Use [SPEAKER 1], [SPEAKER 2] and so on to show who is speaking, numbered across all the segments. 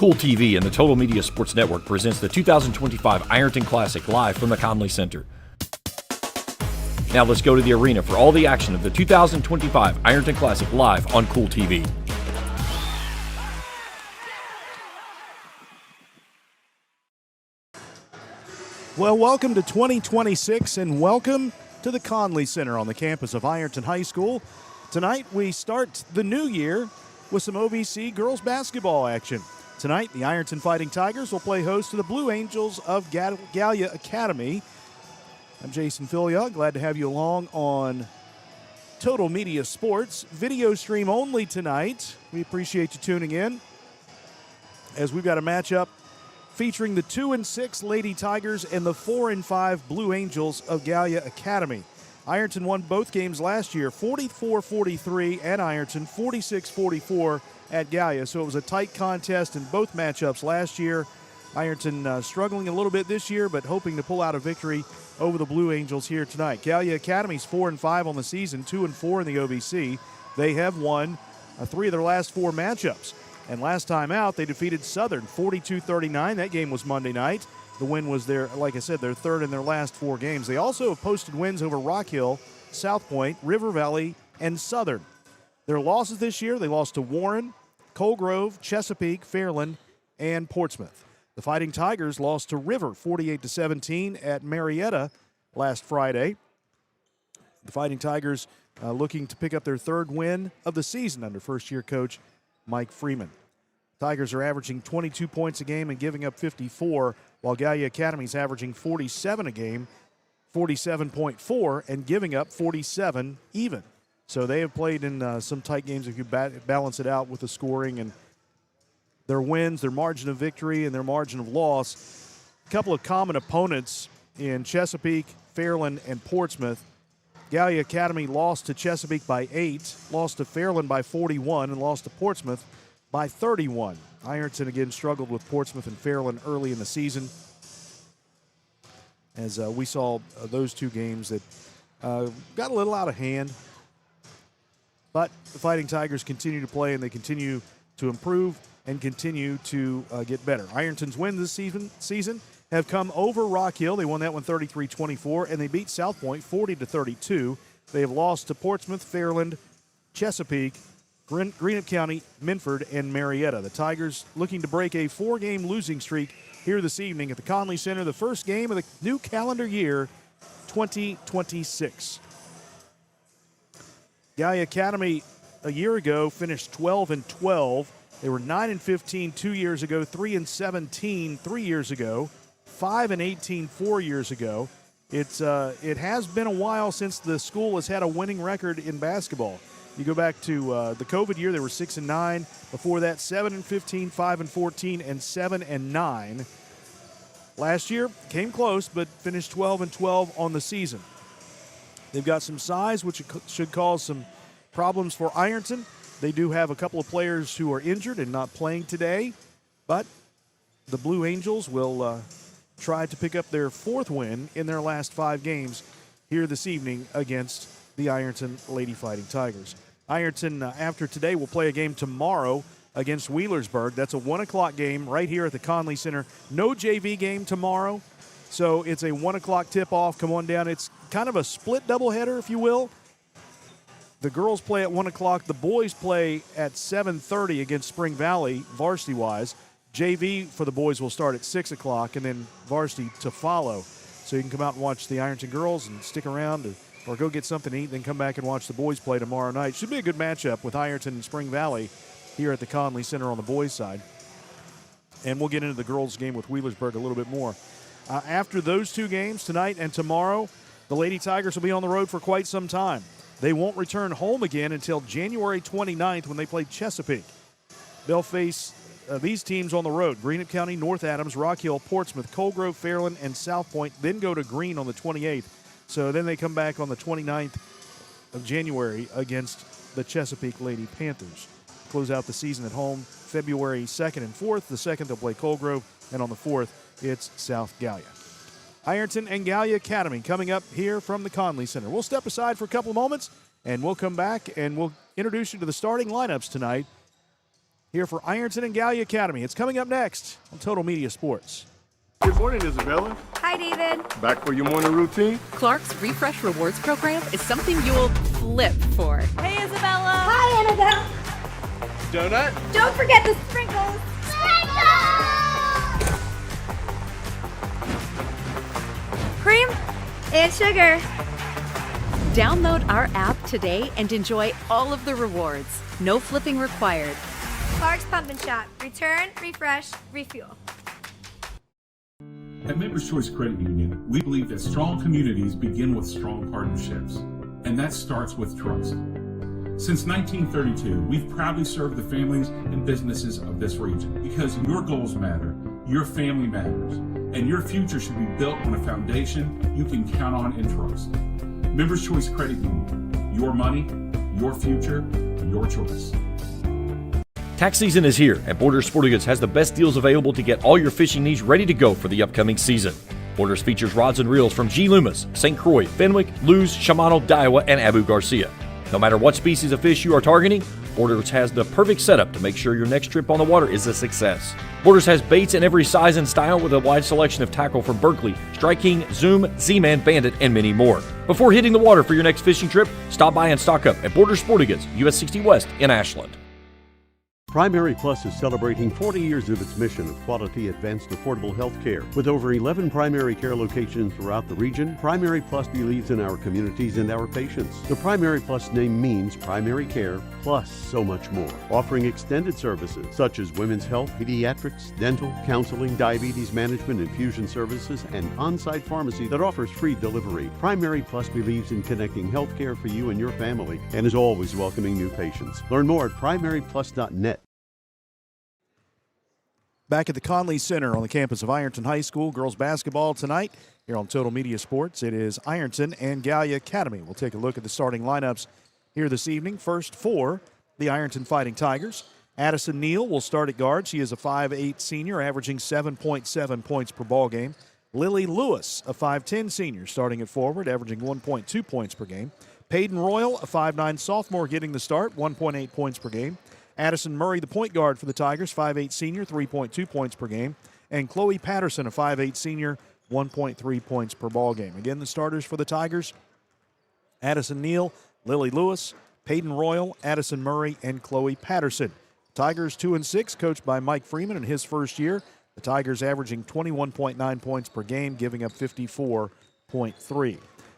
[SPEAKER 1] Kool TV and the Total Media Sports Network presents the 2025 Ironton Classic live from the Conley Center. Now let's go to the arena for all the action of the 2025 Ironton Classic live on Kool TV.
[SPEAKER 2] Well, welcome to 2026 and welcome to the Conley Center on the campus of Ironton High School. Tonight we start the new year with some OVC girls basketball action. Tonight the Ironton Fighting Tigers will play host to the Blue Angels of Gallia Academy. I'm Jason Filia, glad to have you along on Total Media Sports. Video stream only tonight. We appreciate you tuning in as we've got a matchup featuring the 2-6 Lady Tigers and the 4-5 Blue Angels of Gallia Academy. Ironton won both games last year, 44-43 at Ironton, 46-44 at Gallia. So it was a tight contest in both matchups last year. Ironton struggling a little bit this year, but hoping to pull out a victory over the Blue Angels here tonight. Gallia Academy's 4-5 on the season, 2-4 in the OVC. They have won 3 of their last 4 matchups. And last time out, they defeated Southern 42-39. That game was Monday night. The win was their, like I said, their third in their last 4 games. They also have posted wins over Rock Hill, South Point, River Valley, and Southern. Their losses this year, they lost to Warren, Coal Grove, Chesapeake, Fairland, and Portsmouth. The Fighting Tigers lost to River 48-17 at Marietta last Friday. The Fighting Tigers looking to pick up their 3rd win of the season under first-year coach Mike Freeman. Tigers are averaging 22 points a game and giving up 54, while Gallia Academy's averaging 47 a game, 47.4, and giving up 47 even. So they have played in some tight games if you balance it out with the scoring and their wins, their margin of victory, and their margin of loss. A couple of common opponents in Chesapeake, Fairland, and Portsmouth. Gallia Academy lost to Chesapeake by 8, lost to Fairland by 41, and lost to Portsmouth by 31. Ironton again struggled with Portsmouth and Fairland early in the season, as we saw those 2 games that got a little out of hand. But the Fighting Tigers continue to play, and they continue to improve and continue to get better. Ironton's win this season have come over Rock Hill. They won that one 33-24, and they beat South Point 40-32. They have lost to Portsmouth, Fairland, Chesapeake, Greenup County, Minford, and Marietta. The Tigers looking to break a 4-game losing streak here this evening at the Conley Center, the first game of the new calendar year, 2026. Gallia Academy a year ago finished 12-12. They were 9-15 2 years ago, 3-17 3 years ago, 5-18 4 years ago. It has been a while since the school has had a winning record in basketball. You go back to the COVID year, they were 6-9. Before that, 7-15, 5-14, and 7-9. Last year came close, but finished 12-12 on the season. They've got some size, which should cause some problems for Ironton. They do have a couple of players who are injured and not playing today, but the Blue Angels will try to pick up their 4th win in their last 5 games here this evening against the Ironton Lady Fighting Tigers. Ironton, after today, will play a game tomorrow against Wheelersburg. That's a 1 o'clock game right here at the Conley Center. No JV game tomorrow, so it's a 1 o'clock tip-off. Come on down. It's kind of a split doubleheader, if you will. The girls play at 1 o'clock. The boys play at 7:30 against Spring Valley, varsity-wise. JV for the boys will start at 6 o'clock, and then varsity to follow. So you can come out and watch the Ironton girls and stick around or go get something to eat, then come back and watch the boys play tomorrow night. Should be a good matchup with Ironton and Spring Valley here at the Conley Center on the boys' side. And we'll get into the girls' game with Wheelersburg a little bit more. After those 2 games, tonight and tomorrow, the Lady Tigers will be on the road for quite some time. They won't return home again until January 29th when they play Chesapeake. They'll face these teams on the road: Greenup County, North Adams, Rock Hill, Portsmouth, Coal Grove, Fairland, and South Point, then go to Greene on the 28th. So then they come back on the 29th of January against the Chesapeake Lady Panthers. Close out the season at home February 2nd and 4th. The 2nd they'll play Coal Grove, and on the 4th it's South Gallia. Ironton and Gallia Academy coming up here from the Conley Center. We'll step aside for a couple of moments, and we'll come back and we'll introduce you to the starting lineups tonight here for Ironton and Gallia Academy. It's coming up next on Total Media Sports.
[SPEAKER 3] Good morning, Isabella.
[SPEAKER 4] Hi, David.
[SPEAKER 3] Back for your morning routine?
[SPEAKER 5] Clark's Refresh Rewards program is something you'll flip for.
[SPEAKER 4] Hey, Isabella. Hi, Annabelle.
[SPEAKER 3] Donut?
[SPEAKER 4] Don't forget the sprinkles. Cream and sugar.
[SPEAKER 5] Download our app today and enjoy all of the rewards. No flipping required.
[SPEAKER 4] Clark's Pump and Shop. Return, refresh, refuel.
[SPEAKER 6] At Members Choice Credit Union, we believe that strong communities begin with strong partnerships, and that starts with trust. Since 1932, we've proudly served the families and businesses of this region because your goals matter, your family matters, and your future should be built on a foundation you can count on and trust. Members Choice Credit Union, your money, your future, your choice.
[SPEAKER 1] Tax season is here, and Borders Sporting Goods has the best deals available to get all your fishing needs ready to go for the upcoming season. Borders features rods and reels from G. Loomis, St. Croix, Fenwick, Lewes, Shimano, Daiwa, and Abu Garcia. No matter what species of fish you are targeting, Borders has the perfect setup to make sure your next trip on the water is a success. Borders has baits in every size and style with a wide selection of tackle from Berkley, Strike King, Zoom, Z-Man, Bandit, and many more. Before hitting the water for your next fishing trip, stop by and stock up at Borders Sporting Goods, US 60 West in Ashland.
[SPEAKER 7] Primary Plus is celebrating 40 years of its mission of quality, advanced, affordable health care. With over 11 primary care locations throughout the region, Primary Plus believes in our communities and our patients. The Primary Plus name means primary care plus so much more. Offering extended services such as women's health, pediatrics, dental, counseling, diabetes management, infusion services, and on-site pharmacy that offers free delivery. Primary Plus believes in connecting health care for you and your family and is always welcoming new patients. Learn more at primaryplus.net.
[SPEAKER 2] Back at the Conley Center on the campus of Ironton High School, girls basketball tonight here on Total Media Sports. It is Ironton and Gallia Academy. We'll take a look at the starting lineups here this evening. First for the Ironton Fighting Tigers. Addison Neal will start at guard. She is a 5'8 senior, averaging 7.7 points per ball game. Lily Lewis, a 5'10 senior, starting at forward, averaging 1.2 points per game. Peyton Royal, a 5'9 sophomore, getting the start, 1.8 points per game. Addison Murray, the point guard for the Tigers, 5'8 senior, 3.2 points per game. And Chloe Patterson, a 5'8 senior, 1.3 points per ball game. Again, the starters for the Tigers, Addison Neal, Lily Lewis, Peyton Royal, Addison Murray, and Chloe Patterson. Tigers 2-6, coached by Mike Freeman in his first year. The Tigers averaging 21.9 points per game, giving up 54.3.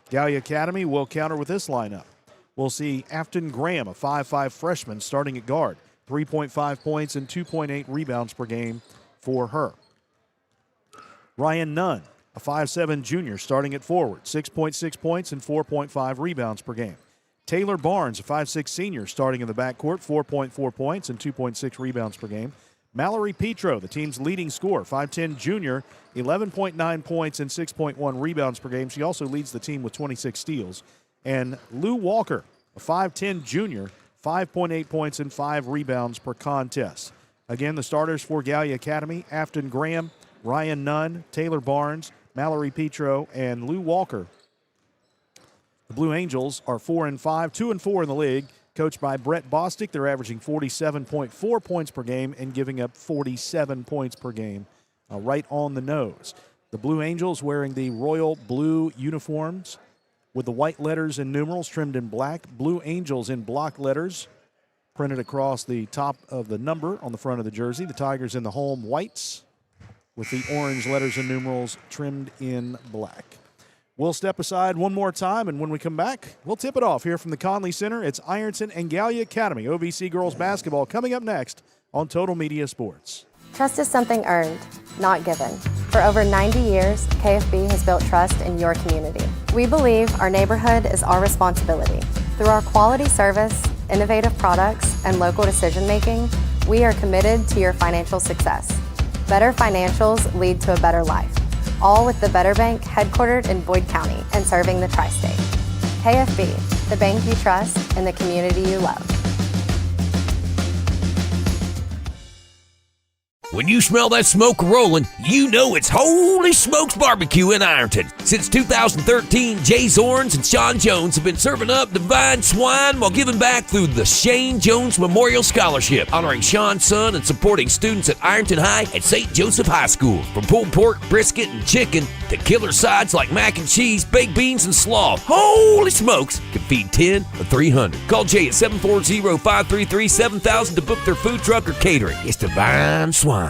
[SPEAKER 2] Gallia Academy will counter with this lineup. We'll see Afton Graham, a 5'5 freshman, starting at guard. 3.5 points and 2.8 rebounds per game for her. Ryan Nunn, a 5'7 junior, starting at forward. 6.6 points and 4.5 rebounds per game. Taylor Barnes, a 5'6 senior, starting in the backcourt. 4.4 points and 2.6 rebounds per game. Mallory Petro, the team's leading scorer, 5'10 junior, 11.9 points and 6.1 rebounds per game. She also leads the team with 26 steals. And Lou Walker, a 5'10 junior, 5.8 points and 5 rebounds per contest. Again, the starters for Gallia Academy, Afton Graham, Ryan Nunn, Taylor Barnes, Mallory Petro, and Lou Walker. The Blue Angels are 4-5, 2-4 in the league. Coached by Brett Bostic, they're averaging 47.4 points per game and giving up 47 points per game, right on the nose. The Blue Angels wearing the royal blue uniforms with the white letters and numerals trimmed in black. Blue Angels in block letters printed across the top of the number on the front of the jersey. The Tigers in the home whites with the orange letters and numerals trimmed in black. We'll step aside one more time, and when we come back, we'll tip it off here from the Conley Center. It's Ironton and Gallia Academy, OVC girls basketball, coming up next on Total Media Sports.
[SPEAKER 8] Trust is something earned, not given. For over 90 years, KFB has built trust in your community. We believe our neighborhood is our responsibility. Through our quality service, innovative products, and local decision-making, we are committed to your financial success. Better financials lead to a better life. All with the Better Bank, headquartered in Boyd County and serving the tri-state. KFB, the bank you trust and the community you love.
[SPEAKER 9] When you smell that smoke rolling, you know it's Holy Smokes Barbecue in Ironton. Since 2013, Jay Zorns and Sean Jones have been serving up divine swine while giving back through the Shane Jones Memorial Scholarship, honoring Sean's son and supporting students at Ironton High and St. Joseph High School. From pulled pork, brisket, and chicken to killer sides like mac and cheese, baked beans, and slaw, Holy Smokes can feed 10 or 300. Call Jay at 740-533-7000 to book their food truck or catering. It's divine swine.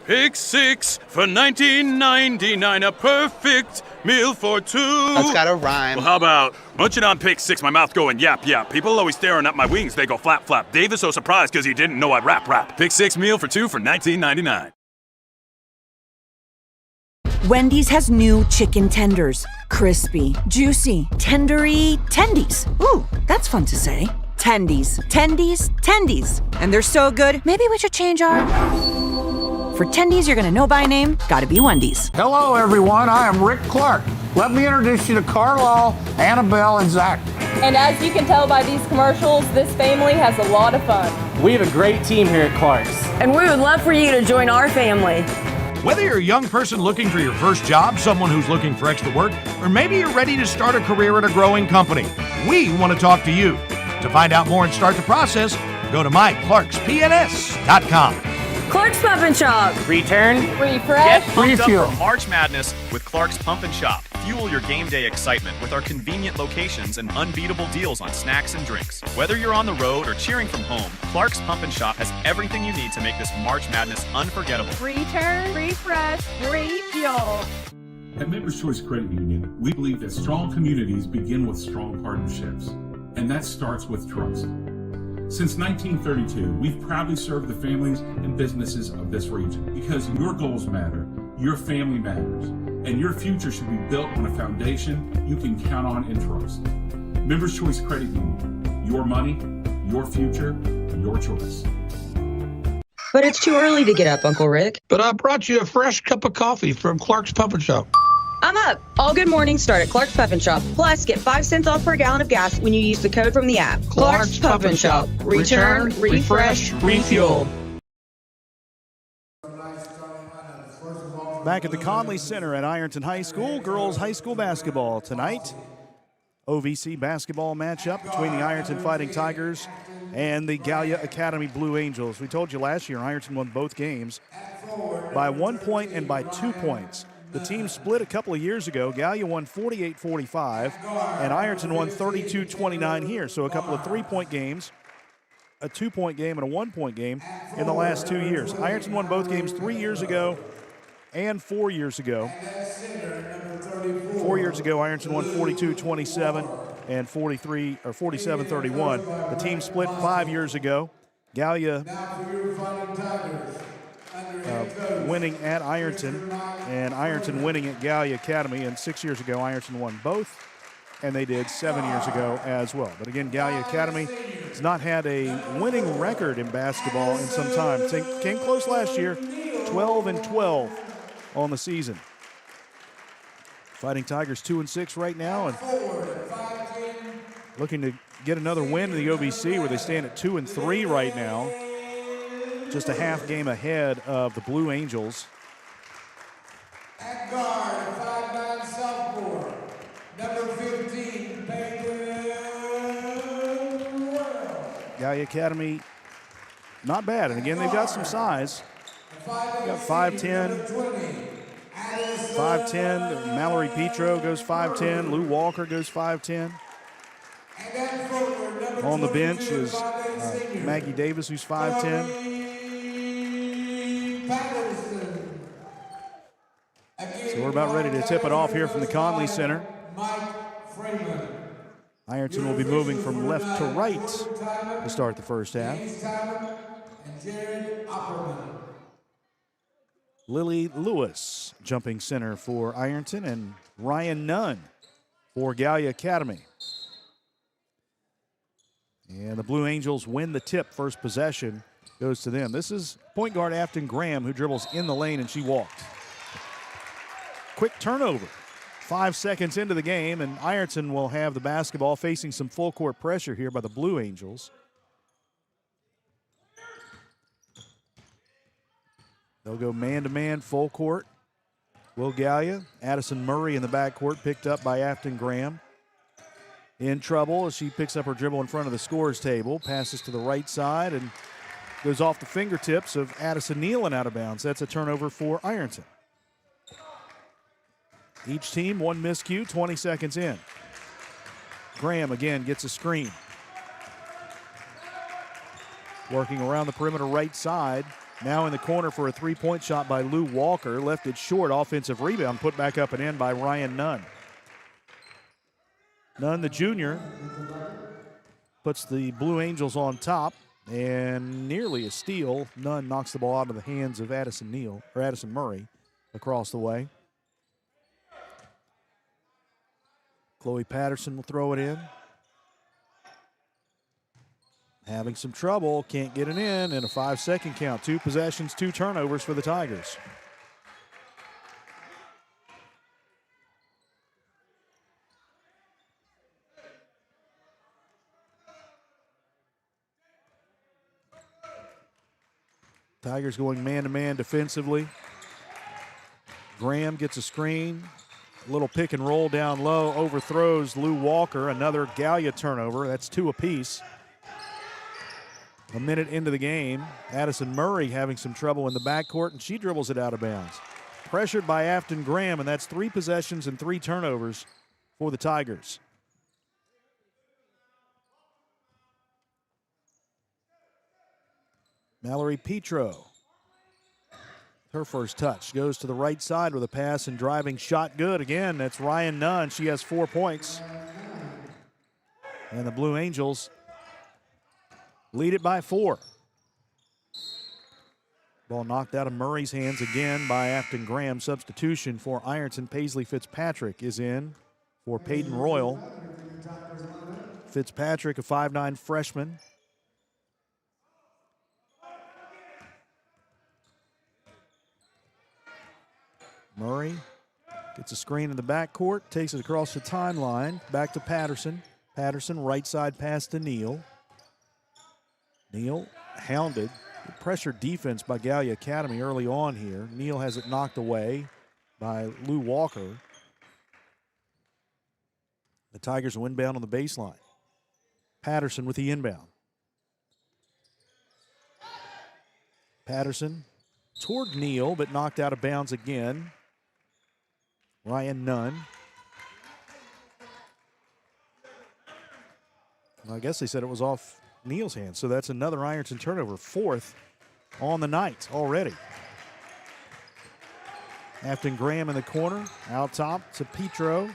[SPEAKER 10] Pick 6 for $19.99, a perfect meal for two.
[SPEAKER 11] That's gotta rhyme.
[SPEAKER 10] Well, how about munching on Pick 6, my mouth going yap, yap. People always staring at my wings, they go flap, flap. Dave is so surprised because he didn't know I'd rap, rap. Pick 6 meal for two for $19.99.
[SPEAKER 12] Wendy's has new chicken tenders. Crispy, juicy, tendery tendies. Ooh, that's fun to say. Tendies, tendies, tendies. And they're so good, maybe we should change our... For tendies you're gonna know by name, gotta be Wendy's.
[SPEAKER 13] Hello everyone, I am Rick Clark. Let me introduce you to Carlisle, Annabelle, and Zach.
[SPEAKER 14] And as you can tell by these commercials, this family has a lot of fun.
[SPEAKER 15] We have a great team here at Clark's.
[SPEAKER 16] And we would love for you to join our family.
[SPEAKER 17] Whether you're a young person looking for your first job, someone who's looking for extra work, or maybe you're ready to start a career at a growing company, we want to talk to you. To find out more and start the process, go to myclarkspns.com.
[SPEAKER 16] Clark's Pump and Shop.
[SPEAKER 15] Return,
[SPEAKER 14] refresh,
[SPEAKER 18] Get pumped up
[SPEAKER 13] refuel.
[SPEAKER 18] for March Madness with Clark's Pump and Shop. Fuel your game day excitement with our convenient locations and unbeatable deals on snacks and drinks. Whether you're on the road or cheering from home, Clark's Pump and Shop has everything you need to make this March Madness unforgettable.
[SPEAKER 14] return, refresh, refuel.
[SPEAKER 6] At Members Choice Credit Union, we believe that strong communities begin with strong partnerships, and that starts with trust. Since 1932, we've proudly served the families and businesses of this region because your goals matter, your family matters, and your future should be built on a foundation you can count on and trust. Members Choice Credit Union, your money, your future, your choice.
[SPEAKER 16] But it's too early to get up, Uncle Rick.
[SPEAKER 13] But I brought you a fresh cup of coffee from Clark's Pump and Shop.
[SPEAKER 16] I'm up. All good mornings start at Clark's Pump and Shop. Plus, get 5 cents off per gallon of gas when you use the code from the app. Clark's Pump and Shop. Return, refresh, refuel.
[SPEAKER 2] Back at the Conley Center at Ironton High School, girls high school basketball tonight. OVC basketball matchup between the Ironton Fighting Tigers and the Gallia Academy Blue Angels. We told you last year Ironton won both games by 1 point and by 2 points. The team split a couple of years ago. Gallia won 48-45, and Ironton won 32-29 here. So a couple of 3-point games, a 2-point game, and a 1-point game in the last 2 years. Ironton won both games 3 years ago and 4 years ago. 4 years ago, Ironton won 42-27 and 47-31. The team split 5 years ago. Gallia winning at Ironton, and Ironton winning at Gallia Academy. And 6 years ago, Ironton won both, and they did 7 years ago as well. But again, Gallia Academy has not had a winning record in basketball in some time. Came close last year, 12-12 on the season. Fighting Tigers 2-6 right now, and looking to get another win in the OVC, where they stand at 2-3 right now. Just a half game ahead of the Blue Angels.
[SPEAKER 19] At guard, 5'9" sophomore, number 15,
[SPEAKER 2] Gallia Academy, not bad. And again, they've got some size. They've got 5'10". 5'10". Mallory Petro goes 5'10". Lou Walker goes 5'10". On the bench is Maggie Davis, who's 5'10". So we're about ready to tip it off here from the Conley Center. Ironton will be moving from left to right to start the first half. Lily Lewis jumping center for Ironton, and Ryan Nunn for Gallia Academy. And the Blue Angels win the tip. First possession goes to them. This is point guard Afton Graham, who dribbles in the lane, and she walked. Quick turnover. 5 seconds into the game, and Ironton will have the basketball, facing some full court pressure here by the Blue Angels. They'll go man-to-man full court. Will Gallia, Addison Murray in the backcourt, picked up by Afton Graham. In trouble as she picks up her dribble in front of the scorer's table, passes to the right side and goes off the fingertips of Addison Neal and out of bounds. That's a turnover for Ironton. Each team one miscue, 20 seconds in. Graham again gets a screen. Working around the perimeter right side. Now in the corner for a three-point shot by Lou Walker. Left it short, offensive rebound, put back up and in by Ryan Nunn. Nunn, the junior, puts the Blue Angels on top, and nearly a steal. Nunn knocks the ball out of the hands of Addison Murray across the way. Chloe Patterson will throw it in. Having some trouble, can't get it in, and a 5-second count. 2 possessions, 2 turnovers for the Tigers. Tigers going man-to-man defensively. Graham gets a screen. Little pick and roll down low, overthrows Lou Walker. Another Gallia turnover. That's 2 apiece. A minute into the game, Addison Murray having some trouble in the backcourt, and she dribbles it out of bounds. Pressured by Afton Graham, and that's 3 possessions and 3 turnovers for the Tigers. Mallory Petro, her first touch, goes to the right side with a pass and driving shot good. Again, that's Ryan Nunn. She has 4 points. And the Blue Angels lead it by 4. Ball knocked out of Murray's hands again by Afton Graham. Substitution for Ironton. Paisley Fitzpatrick is in for Peyton Royal. Fitzpatrick, a 5'9" freshman. Murray gets a screen in the backcourt, takes it across the timeline, back to Patterson. Patterson, right side pass to Neal. Neal hounded. Pressure defense by Gallia Academy early on here. Neal has it knocked away by Lou Walker. The Tigers will inbound on the baseline. Patterson with the inbound. Patterson toward Neal, but knocked out of bounds again. Ryan Nunn. Well, I guess they said it was off Neal's hands, so that's another Ironton turnover, 4th on the night already. Afton Graham in the corner, out top to Petro.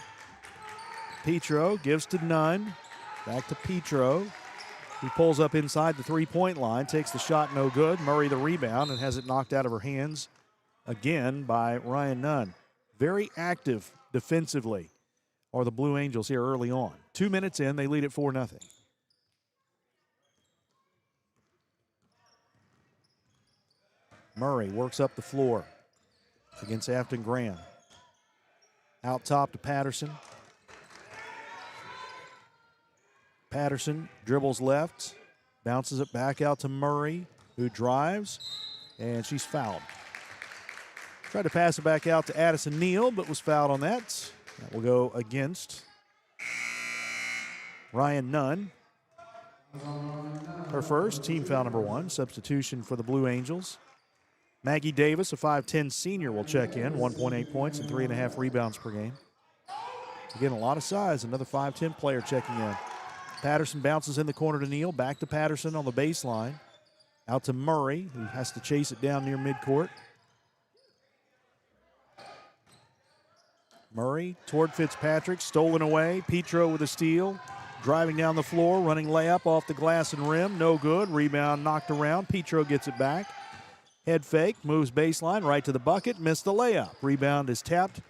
[SPEAKER 2] Petro gives to Nunn, back to Petro. He pulls up inside the three-point line, takes the shot, no good. Murray the rebound and has it knocked out of her hands again by Ryan Nunn. Very active defensively are the Blue Angels here early on. 2 minutes in, they lead at 4-0. Murray works up the floor against Afton Graham. Out top to Patterson. Patterson dribbles left, bounces it back out to Murray, who drives, and she's fouled. Tried to pass it back out to Addison Neal, but was fouled on that. That will go against Ryan Nunn. Her first, team foul number 1, substitution for the Blue Angels. Maggie Davis, a 5'10" senior, will check in, 1.8 points and 3.5 rebounds per game. Again, a lot of size, another 5'10" player checking in. Patterson bounces in the corner to Neal, back to Patterson on the baseline. Out to Murray, who has to chase it down near midcourt. Murray toward Fitzpatrick, stolen away. Petro with a steal, driving down the floor, running layup off the glass and rim, no good. Rebound knocked around. Petro gets it back. Head fake, moves baseline, right to the bucket, missed the layup. Rebound is tapped,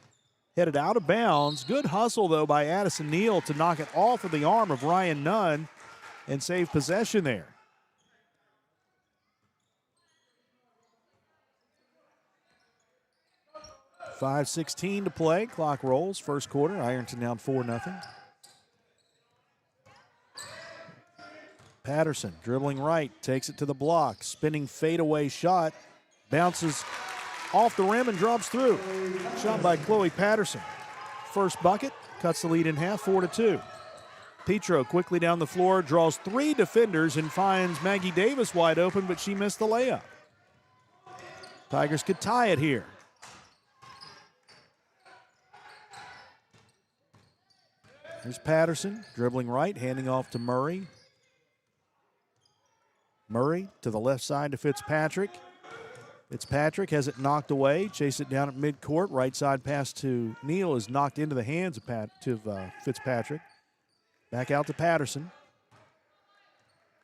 [SPEAKER 2] headed out of bounds. Good hustle, though, by Addison Neal to knock it off of the arm of Ryan Nunn and save possession there. .5:16 to play. Clock rolls. First quarter. Ironton down 4-0. Patterson dribbling right. Takes it to the block. Spinning fadeaway shot. Bounces Off the rim and drops through. Shot by Chloe Patterson. First bucket, cuts the lead in half, 4-2. Petro quickly down the floor, draws 3 defenders and finds Maggie Davis wide open, but she missed the layup. Tigers could tie it here. Here's Patterson, dribbling right, handing off to Murray. Murray to the left side to Fitzpatrick. Fitzpatrick has it knocked away, chase it down at midcourt. Right side pass to Neal is knocked into the hands of Fitzpatrick. Back out to Patterson.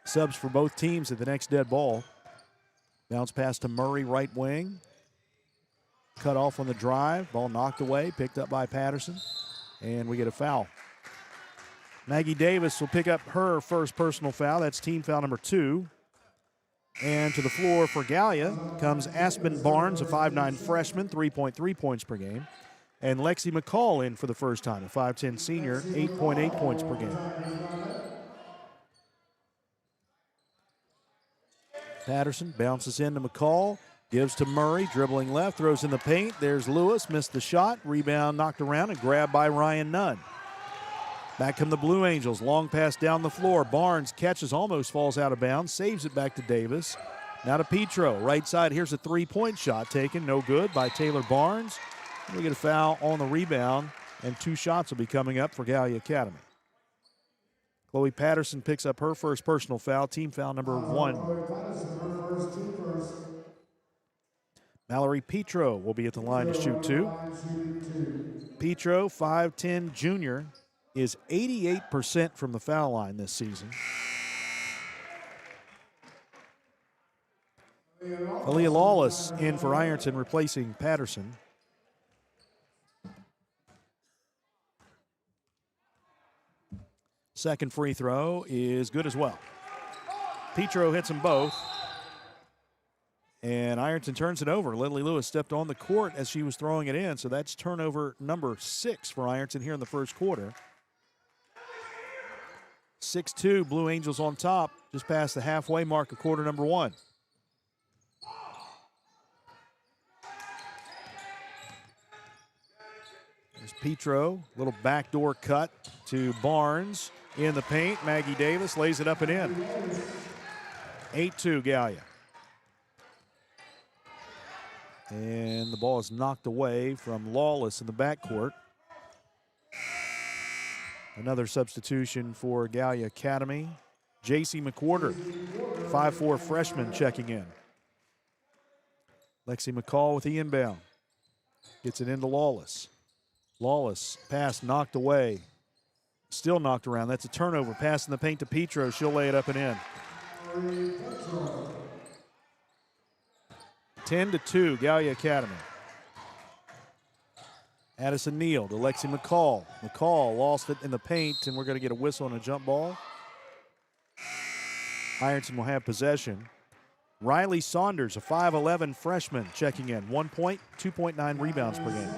[SPEAKER 2] Subs for both teams at the next dead ball. Bounce pass to Murray, right wing. Cut off on the drive. Ball knocked away, picked up by Patterson. And we get a foul. Maggie Davis will pick up her first personal foul. That's team foul number 2. And to the floor for Gallia comes Aspen Barnes, a 5'9 freshman, 3.3 points per game. And Lexi McCall in for the first time, a 5'10 senior, 8.8 points per game. Patterson bounces into McCall, gives to Murray, dribbling left, throws in the paint. There's Lewis, missed the shot, rebound knocked around and grabbed by Ryan Nunn. Back come the Blue Angels, long pass down the floor. Barnes catches, almost falls out of bounds, saves it back to Davis. Now to Petro, right side, here's a 3-point shot taken, no good by Taylor Barnes. We get a foul on the rebound, and 2 shots will be coming up for Gallia Academy. Chloe Patterson picks up her first personal foul, team foul number 1. Mallory Petro will be at the line to shoot 2. Petro, 5'10 junior, is 88% from the foul line this season. Aaliyah Lawless in for Ironton, replacing Patterson. Second free throw is good as well. Petro hits them both. And Ironton turns it over. Lily Lewis stepped on the court as she was throwing it in, so that's turnover number 6 for Ironton here in the first quarter. 6-2, Blue Angels on top, just past the halfway mark of quarter number 1. There's Petro, little backdoor cut to Barnes in the paint. Maggie Davis lays it up and in. 8-2 Gallia. And the ball is knocked away from Lawless in the backcourt. Another substitution for Gallia Academy. J.C. McWhorter, 5'4 freshman, checking in. Lexi McCall with the inbound. Gets it into Lawless. Lawless, pass knocked away. Still knocked around. That's a turnover. Pass in the paint to Petro. She'll lay it up and in. 10-2, Gallia Academy. Addison Neal to Lexi McCall. McCall lost it in the paint, and we're going to get a whistle on a jump ball. Ironton will have possession. Riley Saunders, a 5'11 freshman, checking in. 1 point, 2.9 rebounds per game.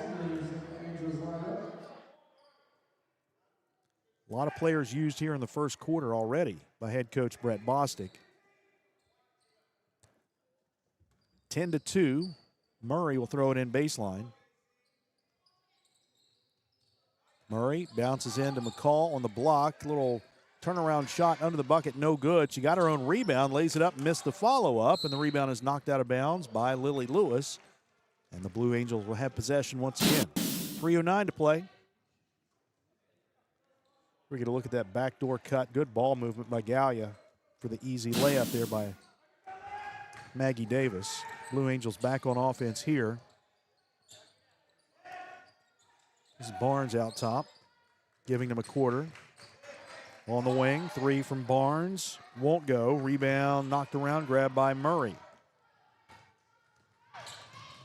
[SPEAKER 2] A lot of players used here in the first quarter already by head coach Brett Bostic. 10-2. Murray will throw it in baseline. Murray bounces into McCall on the block. Little turnaround shot under the bucket, no good. She got her own rebound, lays it up, missed the follow-up, and the rebound is knocked out of bounds by Lily Lewis. And the Blue Angels will have possession once again. 3:09 to play. We're going to look at that backdoor cut. Good ball movement by Gallia for the easy layup there by Maggie Davis. Blue Angels back on offense here. This is Barnes out top, giving them a quarter. On the wing, 3 from Barnes. Won't go. Rebound knocked around, grabbed by Murray.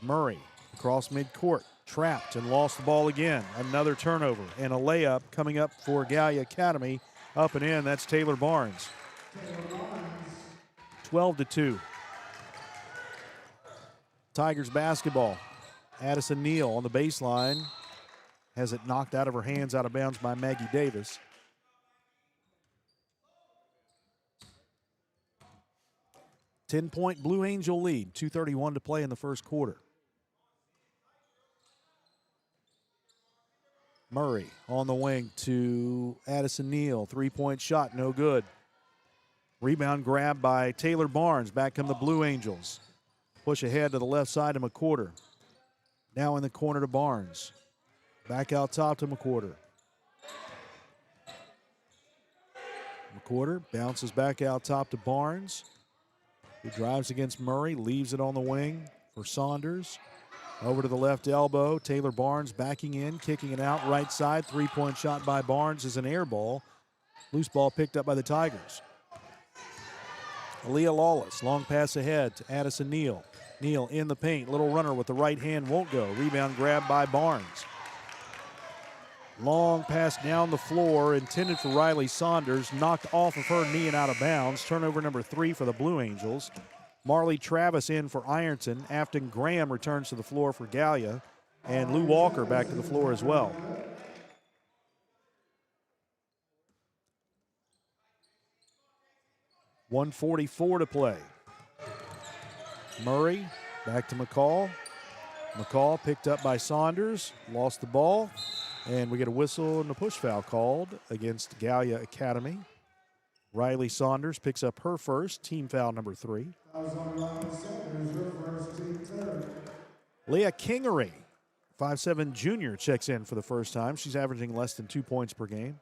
[SPEAKER 2] Murray across midcourt, trapped and lost the ball again. Another turnover and a layup coming up for Gallia Academy. Up and in, that's Taylor Barnes. 12-2. Tigers basketball. Addison Neal on the baseline. Has it knocked out of her hands, out of bounds by Maggie Davis. .10 Blue Angel lead. 2:31 to play in the first quarter. Murray on the wing to Addison Neal. Three-point shot, no good. Rebound grab by Taylor Barnes. Back come the Blue Angels. Push ahead to the left side to McWhorter. Now in the corner to Barnes. Back out top to McWhorter. McWhorter bounces back out top to Barnes. He drives against Murray, leaves it on the wing for Saunders. Over to the left elbow. Taylor Barnes backing in, kicking it out right side. Three-point shot by Barnes is an air ball. Loose ball picked up by the Tigers. Aaliyah Lawless, long pass ahead to Addison Neal. Neal in the paint, little runner with the right hand, won't go. Rebound grab by Barnes. Long pass down the floor, intended for Riley Saunders, knocked off of her knee and out of bounds. Turnover number 3 for the Blue Angels. Marley Travis in for Ironton. Afton Graham returns to the floor for Gallia. And Lou Walker back to the floor as well. .144 to play. Murray back to McCall. McCall picked up by Saunders, lost the ball, and we get a whistle and a push foul called against Gallia Academy. Riley Saunders picks up her first, team foul number 3. Leah Kingery, 5'7" junior, checks in for the first time. She's averaging less than 2 points per game.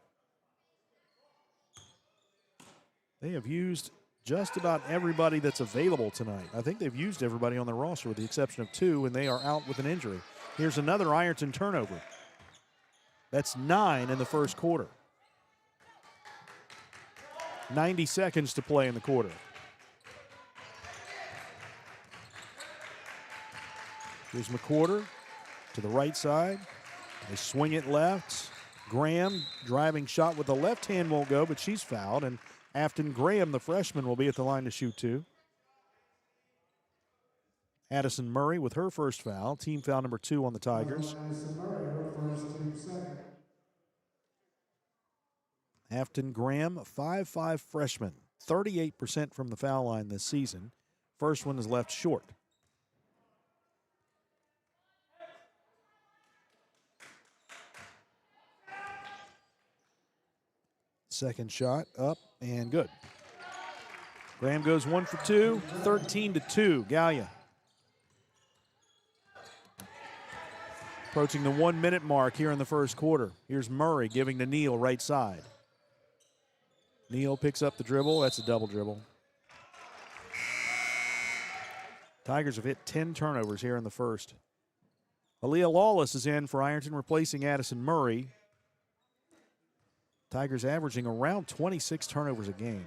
[SPEAKER 2] They have used just about everybody that's available tonight. I think they've used everybody on their roster with the exception of 2, and they are out with an injury. Here's another Ironton turnover. That's 9 in the first quarter. 90 seconds to play in the quarter. Here's McWhorter to the right side. They swing it left. Graham driving shot with the left hand won't go, but she's fouled. And Afton Graham, the freshman, will be at the line to shoot 2. Addison Murray with her first foul. Team foul number 2 on the Tigers. Afton Graham, 5'5" freshman, 38% from the foul line this season. First one is left short. Second shot up and good. Graham goes 1 for 2, 13-2, Gallia. Approaching the 1 minute mark here in the first quarter. Here's Murray giving to Neal right side. Neal picks up the dribble. That's a double dribble. Tigers have hit 10 turnovers here in the first. Aaliyah Lawless is in for Ironton, replacing Addison Murray. Tigers averaging around 26 turnovers a game.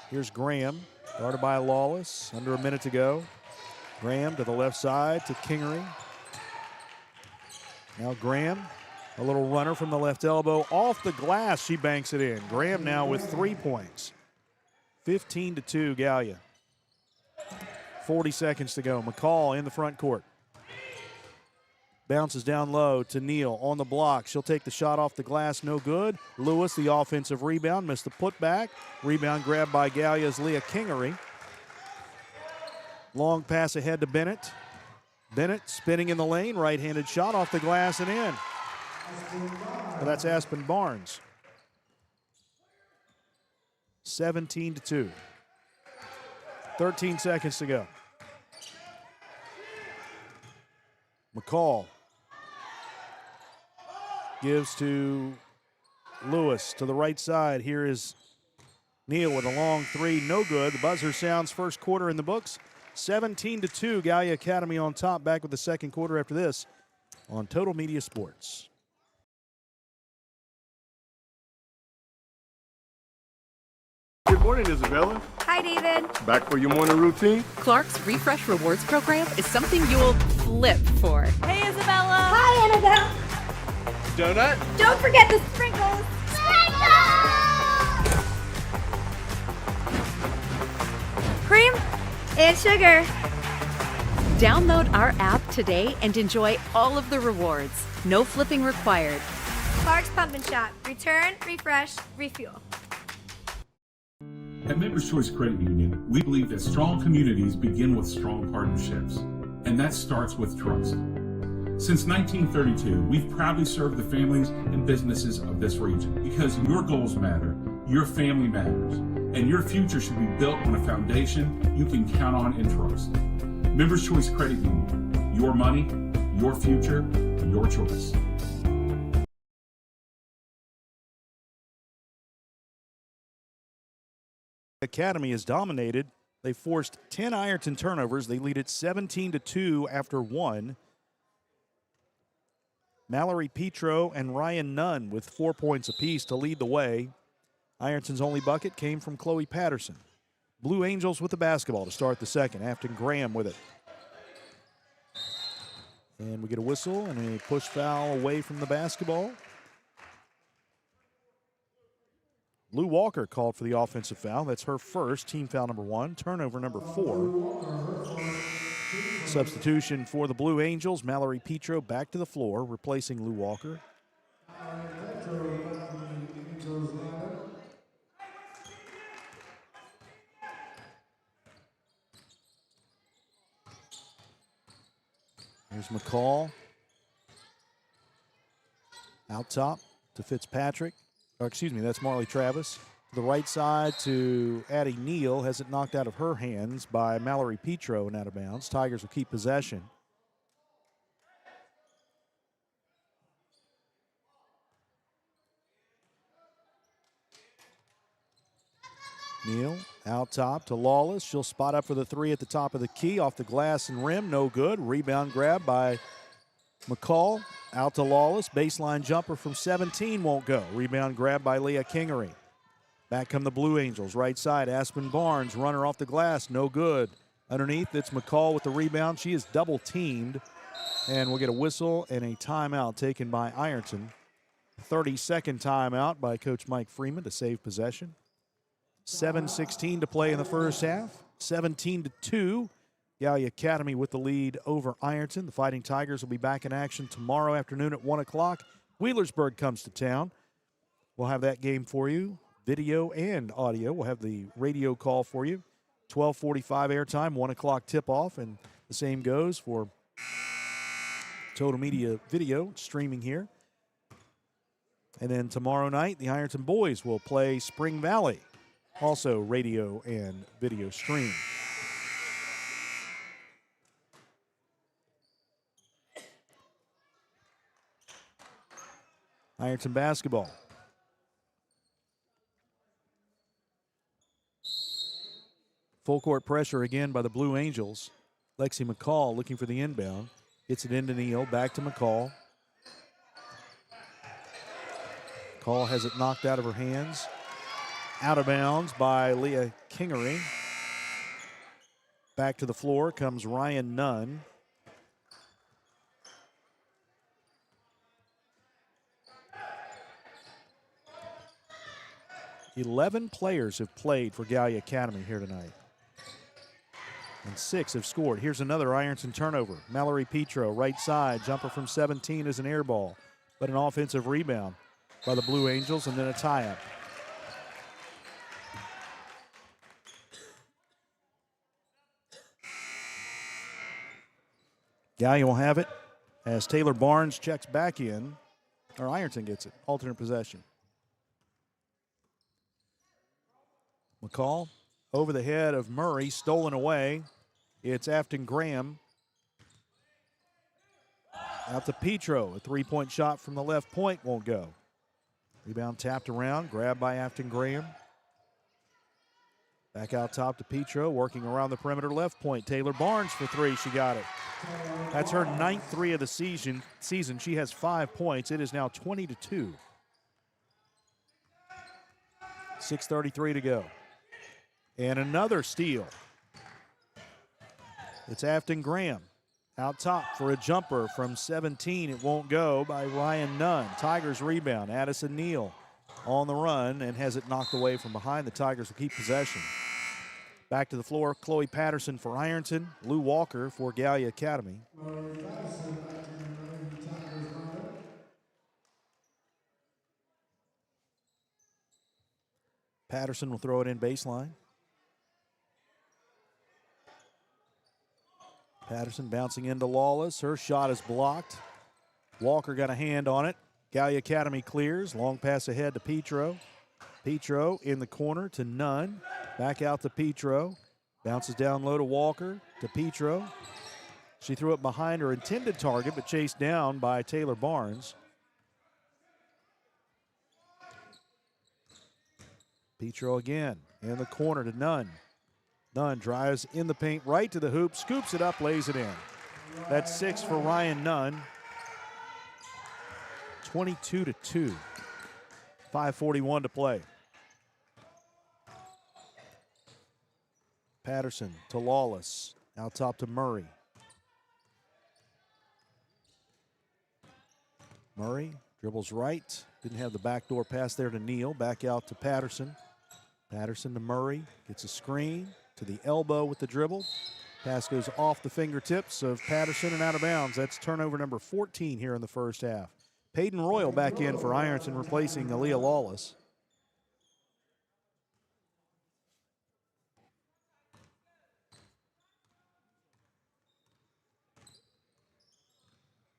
[SPEAKER 2] Here's Graham, guarded by Lawless, under a minute to go. Graham to the left side to Kingery. Now Graham, a little runner from the left elbow. Off the glass, she banks it in. Graham now with 3 points. 15-2, Gallia. 40 seconds to go. McCall in the front court. Bounces down low to Neal on the block. She'll take the shot off the glass, no good. Lewis, the offensive rebound, missed the putback. Rebound grabbed by Gallia's Leah Kingery. Long pass ahead to Bennett. Bennett spinning in the lane, right-handed shot off the glass and in. Well, that's Aspen Barnes. 17-2. 13 seconds to go. McCall gives to Lewis to the right side. Here is Neal with a long 3, no good. The buzzer sounds, first quarter in the books. 17-2, Gallia Academy on top. Back with the second quarter after this on Total Media Sports.
[SPEAKER 3] Good morning, Isabella.
[SPEAKER 4] Hi, David.
[SPEAKER 3] Back for your morning routine?
[SPEAKER 5] Clark's Refresh Rewards program is something you'll flip for.
[SPEAKER 4] Hey, Isabella. Hi, Annabelle.
[SPEAKER 3] Donut?
[SPEAKER 4] Don't forget the sprinkles. Sprinkles! Cream and sugar.
[SPEAKER 5] Download our app today and enjoy all of the rewards. No flipping required.
[SPEAKER 4] Clark's Pump and Shop. Return, refresh, refuel.
[SPEAKER 6] At Members Choice Credit Union, we believe that strong communities begin with strong partnerships, and that starts with trust. Since 1932, we've proudly served the families and businesses of this region because your goals matter, your family matters, and your future should be built on a foundation you can count on and trust. Members Choice Credit Union, your money, your future, your choice.
[SPEAKER 2] Academy is dominated. They forced 10 Ironton turnovers. They lead it 17-2 after one. Mallory Petro and Ryan Nunn with 4 points apiece to lead the way. Ironton's only bucket came from Chloe Patterson. Blue Angels with the basketball to start the second. Afton Graham with it. And we get a whistle and a push foul away from the basketball. Lou Walker called for the offensive foul. That's her first, team foul number 1, turnover number 4. Substitution for the Blue Angels, Mallory Petro back to the floor, replacing Lou Walker. Here's McCall. Out top to Fitzpatrick. Or excuse me, that's Marley Travis. To the right side to Addie Neal. Has it knocked out of her hands by Mallory Petro and out of bounds. Tigers will keep possession. Neal out top to Lawless. She'll spot up for the three at the top of the key. Off the glass and rim, no good. Rebound grab by McCall. Out to Lawless. Baseline jumper from 17 won't go. Rebound grab by Leah Kingery. Back come the Blue Angels. Right side, Aspen Barnes. Runner off the glass, no good. Underneath, it's McCall with the rebound. She is double teamed. And we'll get a whistle and a timeout taken by Ironton. 30-second timeout by Coach Mike Freeman to save possession. 7:16 to play in the first half. 17-2. Gallia Academy with the lead over Ironton. The Fighting Tigers will be back in action tomorrow afternoon at 1 o'clock. Wheelersburg comes to town. We'll have that game for you, video and audio. We'll have the radio call for you. 12:45 airtime, 1 o'clock tip-off, and the same goes for Total Media Video streaming here. And then tomorrow night, the Ironton boys will play Spring Valley, also radio and video stream. Ironton basketball. Full court pressure again by the Blue Angels. Lexi McCall looking for the inbound. Gets it into Neal, back to McCall. McCall has it knocked out of her hands. Out of bounds by Leah Kingery. Back to the floor comes Ryan Nunn. Eleven players have played for Gallia Academy here tonight, and 6 have scored. Here's another Ironton turnover. Mallory Petro, right side, jumper from 17 is an air ball, but an offensive rebound by the Blue Angels, and then a tie-up. Gallia will have it as Taylor Barnes checks back in, or Ironton gets it, alternate possession. McCall over the head of Murray, stolen away. It's Afton Graham. Out to Petro. A three-point shot from the left point won't go. Rebound tapped around, grabbed by Afton Graham. Back out top to Petro, working around the perimeter left point. Taylor Barnes for three, she got it. That's her 9th three of the season. She has 5 points. It is now 20-2. 6:33 to go. And another steal. It's Afton Graham out top for a jumper from 17. It won't go by Ryan Nunn. Tigers rebound. Addison Neal on the run and has it knocked away from behind. The Tigers will keep possession. Back to the floor, Chloe Patterson for Ironton. Lou Walker for Gallia Academy. Patterson will throw it in baseline. Patterson bouncing into Lawless. Her shot is blocked. Walker got a hand on it. Gallia Academy clears. Long pass ahead to Petro. Petro in the corner to Nunn. Back out to Petro. Bounces down low to Walker, to Petro. She threw it behind her intended target, but chased down by Taylor Barnes. Petro again in the corner to Nunn. Nunn drives in the paint right to the hoop, scoops it up, lays it in. That's 6 for Ryan Nunn. 22-2. 5:41 to play. Patterson to Lawless. Out top to Murray. Murray dribbles right. Didn't have the backdoor pass there to Neal. Back out to Patterson. Patterson to Murray. Gets a screen to the elbow with the dribble. Pass goes off the fingertips of Patterson and out of bounds. That's turnover number 14 here in the first half. Peyton Royal back in for Ironton, replacing Aaliyah Lawless.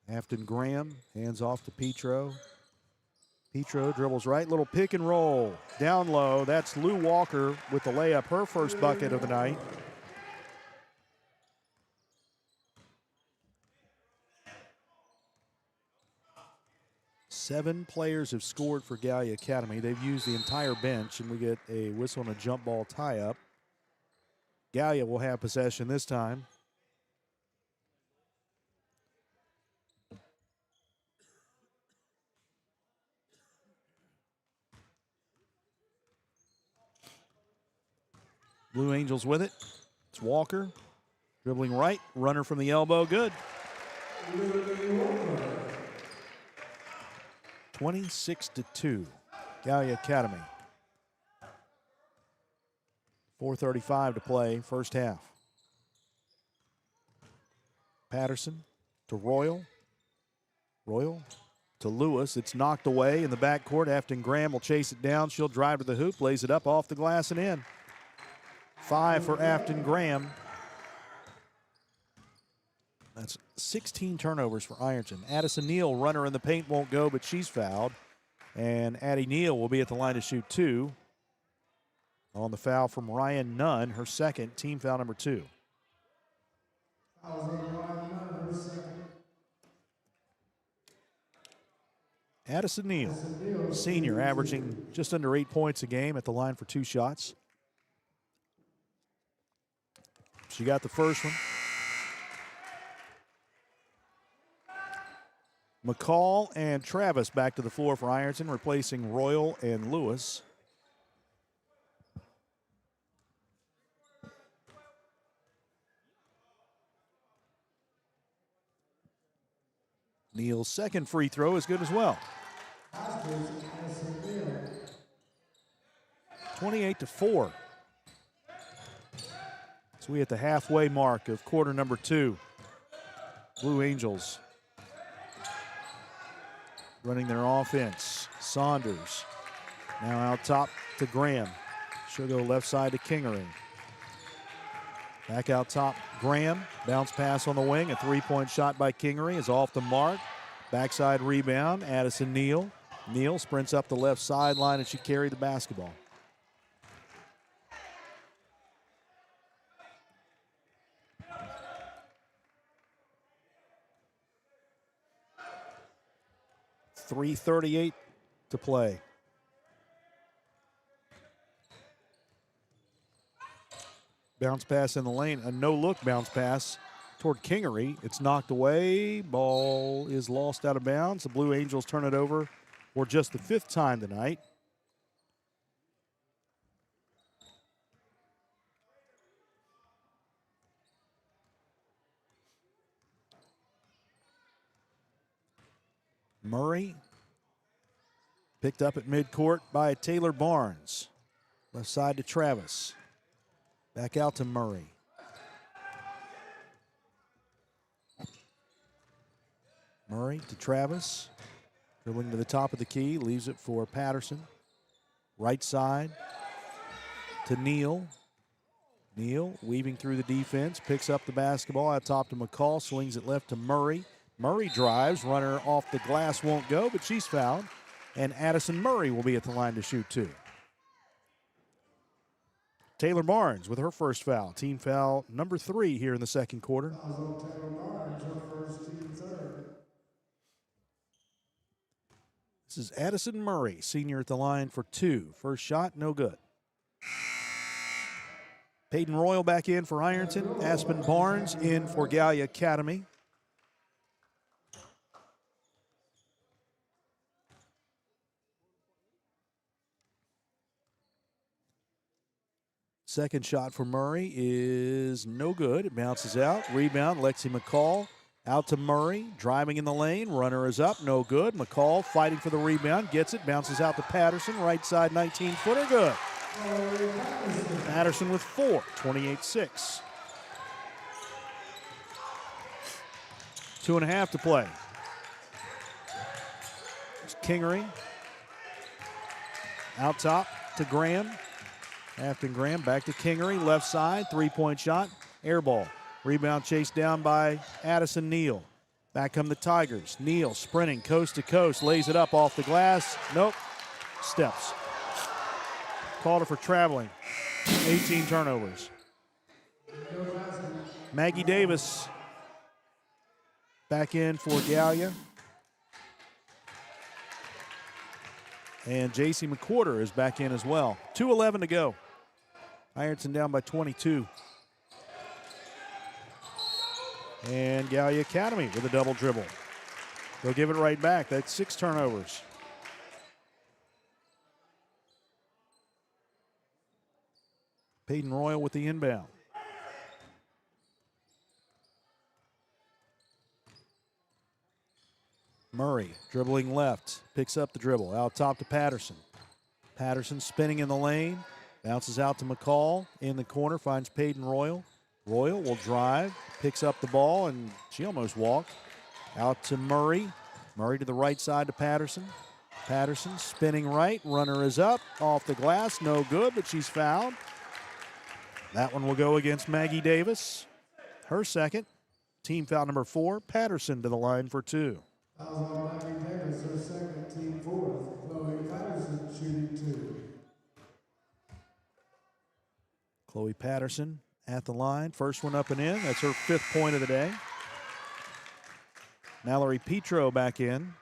[SPEAKER 2] Afton Graham hands off to Petro. Petro dribbles right, little pick and roll. Down low, that's Lou Walker with the layup, her first bucket of the night. Seven players have scored for Gallia Academy. They've used the entire bench, and we get a whistle and a jump ball tie-up. Gallia will have possession this time. Blue Angels with it. It's Walker. Dribbling right. Runner from the elbow. Good. 26-2. Gallia Academy. 4:35 to play, first half. Patterson to Royal. Royal to Lewis. It's knocked away in the backcourt. Afton Graham will chase it down. She'll drive to the hoop, lays it up off the glass and in. 5 for Afton Graham. That's 16 turnovers for Ironton. Addison Neal, runner in the paint, won't go, but she's fouled. And Addie Neal will be at the line to shoot 2. On the foul from Ryan Nunn, her second, team foul number 2. Addison Neal, senior, averaging just under 8 points a game at the line for 2 shots. She got the first one. McCall and Travis back to the floor for Ironton, replacing Royal and Lewis. Neal's second free throw is good as well. 28-4. So we at the halfway mark of quarter number 2. Blue Angels running their offense. Saunders now out top to Graham. She'll go left side to Kingery. Back out top, Graham. Bounce pass on the wing. A three-point shot by Kingery is off the mark. Backside rebound, Addison Neal. Neal sprints up the left sideline and she carried the basketball. .338 to play. Bounce pass in the lane, a no-look bounce pass toward Kingery. It's knocked away. Ball is lost out of bounds. The Blue Angels turn it over for just the 5th time tonight. Murray picked up at midcourt by Taylor Barnes. Left side to Travis. Back out to Murray. Murray to Travis. Dribbling to the top of the key. Leaves it for Patterson. Right side to Neal. Neal weaving through the defense. Picks up the basketball out top to McCall. Swings it left to Murray. Murray drives. Runner off the glass won't go, but she's fouled. And Addison Murray will be at the line to shoot 2. Taylor Barnes with her first foul. Team foul number 3 here in the second quarter. This is Addison Murray, senior at the line for 2. First shot, no good. Peyton Royal back in for Ironton. Aspen Barnes in for Gallia Academy. Second shot for Murray is no good. It bounces out. Rebound, Lexi McCall out to Murray. Driving in the lane. Runner is up. No good. McCall fighting for the rebound. Gets it. Bounces out to Patterson. Right side 19-footer. Good. Patterson with 4. 28-6. 2.5 to play. It's Kingery. Out top to Graham. Afton Graham back to Kingery, left side, 3-point shot, air ball. Rebound chased down by Addison Neal. Back come the Tigers. Neal sprinting coast to coast, lays it up off the glass. Nope, steps. Called her for traveling. 18 turnovers. Maggie Davis back in for Gallia. And J.C. McQuarter is back in as well. 2:11 to go. Ironton down by 22. And Gallia Academy with a double dribble. They'll give it right back. That's 6 turnovers. Peyton Royal with the inbound. Murray dribbling left, picks up the dribble, out top to Patterson. Patterson spinning in the lane, bounces out to McCall in the corner, finds Peyton Royal. Royal will drive, picks up the ball, and she almost walked. Out to Murray. Murray to the right side to Patterson. Patterson spinning right, runner is up, off the glass, no good, but she's fouled. That one will go against Maggie Davis. Her second, team foul number 4, Patterson to the line for 2.
[SPEAKER 19] Maggie Davis, her second, team 4th. Chloe Patterson shooting 2.
[SPEAKER 2] Chloe Patterson at the line. First one up and in. That's her 5th point of the day. Mallory Petro back in.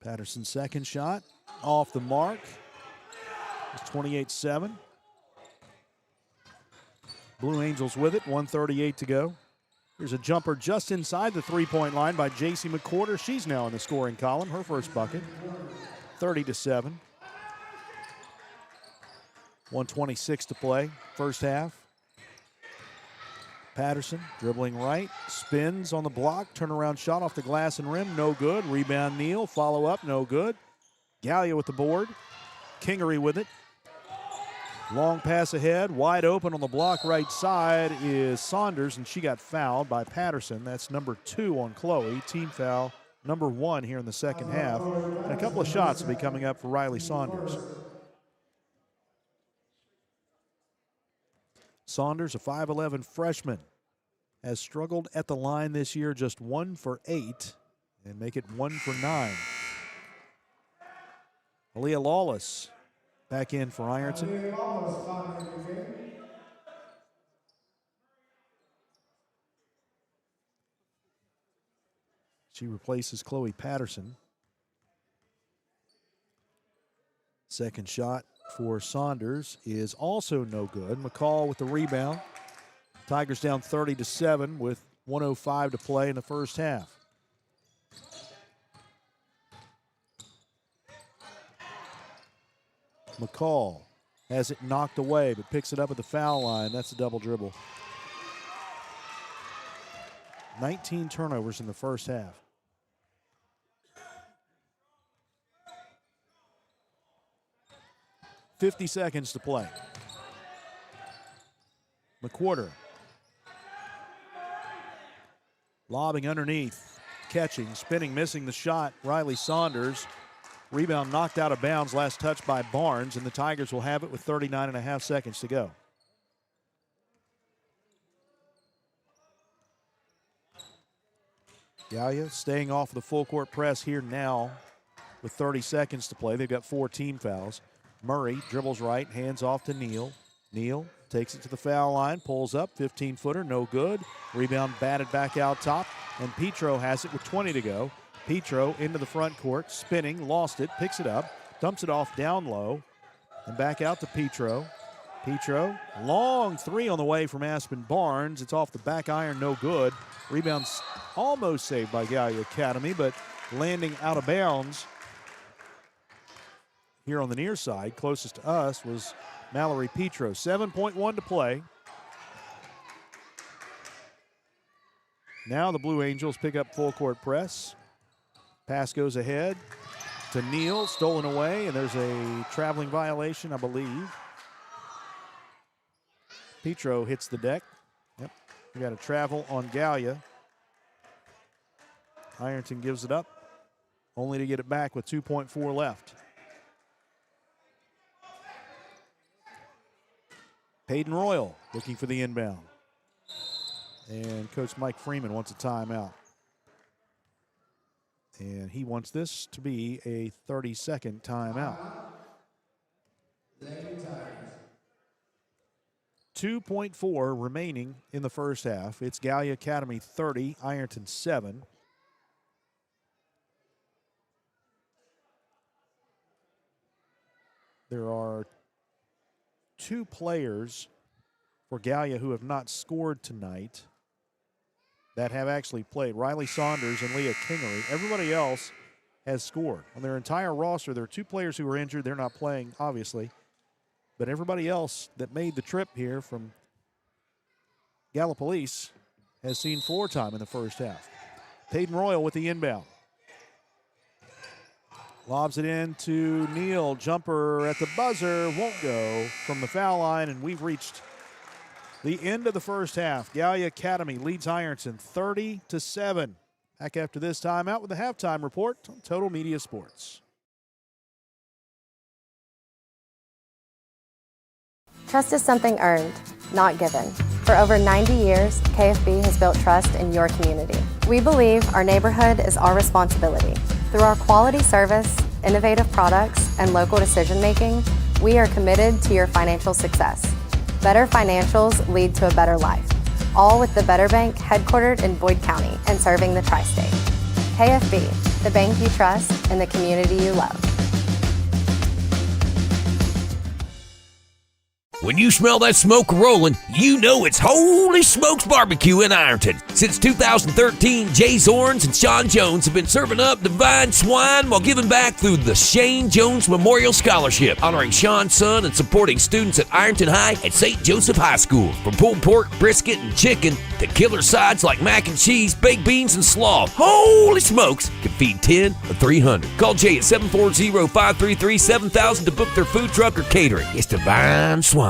[SPEAKER 2] Patterson's second shot off the mark. It's 28-7. Blue Angels with it, 1:38 to go. Here's a jumper just inside the 3-point line by J.C. McQuarter. She's now in the scoring column, her first bucket. 30-7. 1:26 to play, first half. Patterson dribbling right, spins on the block, turnaround shot off the glass and rim, no good. Rebound Neal, follow up, no good. Gallia with the board. Kingery with it. Long pass ahead, wide open on the block right side is Saunders, and she got fouled by Patterson. That's number 2 on Chloe. Team foul number 1 here in the second half. And a couple of shots will be coming up for Riley Saunders. Saunders, a 5'11 freshman, has struggled at the line this year, just 1 for 8, and make it 1 for 9. Aaliyah Lawless back in for Ironton. She replaces Chloe Patterson. Second shot for Saunders is also no good. McCall with the rebound. Tigers down 30-7 with 1:05 to play in the first half. McCall has it knocked away, but picks it up at the foul line. That's a double dribble. 19 turnovers in the first half. .50 seconds to play. McQuarter. Lobbing underneath. Catching, spinning, missing the shot. Riley Saunders Rebound knocked out of bounds, last touch by Barnes, and the Tigers will have it with 39.5 seconds to go. Gallia staying off the full court press here now with 30 seconds to play. They've got 4 team fouls. Murray dribbles right, hands off to Neal. Neal takes it to the foul line, pulls up, 15-footer, no good. Rebound batted back out top, and Petro has it with 20 to go. Petro into the front court, spinning, lost it, picks it up, dumps it off down low, and back out to Petro. Petro, long three on the way from Aspen Barnes. It's off the back iron, no good. Rebounds almost saved by Gallia Academy, but landing out of bounds here on the near side. Closest to us was Mallory Petro. 7.1 to play. Now the Blue Angels pick up full court press. Pass goes ahead to Neal, stolen away, and there's a traveling violation, I believe. Petro hits the deck. Yep, we got a travel on Gallia. Ironton gives it up, only to get it back with 2.4 left. Peyton Royal looking for the inbound. And Coach Mike Freeman wants a timeout. And he wants this to be a 30-second timeout. 2.4 remaining in the first half. It's Gallia Academy 30, Ironton 7. There are 2 players for Gallia who have not scored tonight that have actually played. Riley Saunders and Leah Kingery. Everybody else has scored. On their entire roster, there are 2 players who are injured. They're not playing, obviously. But everybody else that made the trip here from Gallipolis has seen floor time in the first half. Peyton Royal with the inbound. Lobs it in to Neal. Jumper at the buzzer. Won't go from the foul line, and we've reached the end of the first half. Gallia Academy leads Ironton 30-7. Back after this timeout with the halftime report on Total Media Sports.
[SPEAKER 8] Trust is something earned, not given. For over 90 years, KFB has built trust in your community. We believe our neighborhood is our responsibility. Through our quality service, innovative products, and local decision-making, we are committed to your financial success. Better financials lead to a better life. All with the Better Bank headquartered in Boyd County and serving the tri-state. KFB, the bank you trust and the community you love.
[SPEAKER 9] When you smell that smoke rolling, you know it's Holy Smokes Barbecue in Ironton. Since 2013, Jay Zorns and Sean Jones have been serving up divine swine while giving back through the Shane Jones Memorial Scholarship, honoring Sean's son and supporting students at Ironton High and St. Joseph High School. From pulled pork, brisket, and chicken to killer sides like mac and cheese, baked beans, and slaw, Holy Smokes can feed 10 or 300. Call Jay at 740-533-7000 to book their food truck or catering. It's divine swine.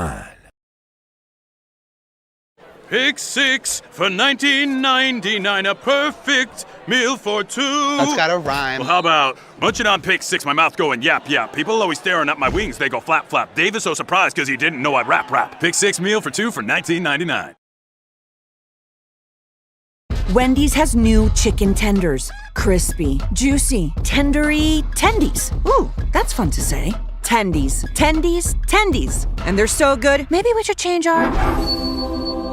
[SPEAKER 10] Pick 6 for $19.99, a perfect meal for 2.
[SPEAKER 11] That's gotta rhyme.
[SPEAKER 10] Well, how about munching on Pick 6, my mouth going yap, yap. People always staring at my wings, they go flap, flap. Dave is so surprised because he didn't know I'd rap, rap. Pick 6 meal for 2 for $19.99.
[SPEAKER 12] Wendy's has new chicken tenders. Crispy, juicy, tendery tendies. Ooh, that's fun to say. Tendies, tendies, tendies. And they're so good, maybe we should change our...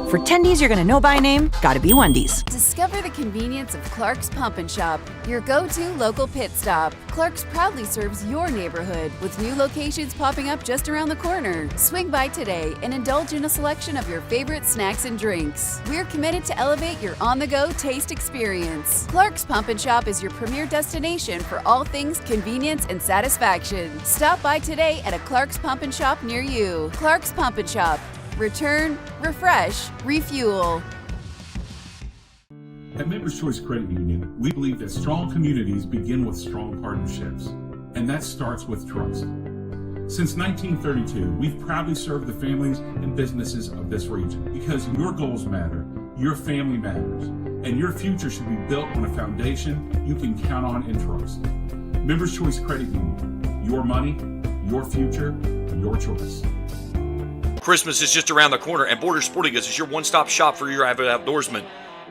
[SPEAKER 12] For tendies you're gonna know by name, gotta be Wendy's.
[SPEAKER 20] Discover the convenience of Clark's Pump and Shop, your go-to local pit stop. Clark's proudly serves your neighborhood with new locations popping up just around the corner. Swing by today and indulge in a selection of your favorite snacks and drinks. We're committed to elevate your on-the-go taste experience. Clark's Pump and Shop is your premier destination for all things convenience and satisfaction. Stop by today at a Clark's Pump and Shop near you. Clark's Pump and Shop. Return, refresh, refuel.
[SPEAKER 6] At Members Choice Credit Union, we believe that strong communities begin with strong partnerships, and that starts with trust. Since 1932, we've proudly served the families and businesses of this region because your goals matter, your family matters, and your future should be built on a foundation you can count on and trust. Members Choice Credit Union. Your money, your future, your choice.
[SPEAKER 1] Christmas is just around the corner, and Borders Sporting Goods is your one-stop shop for your avid outdoorsman.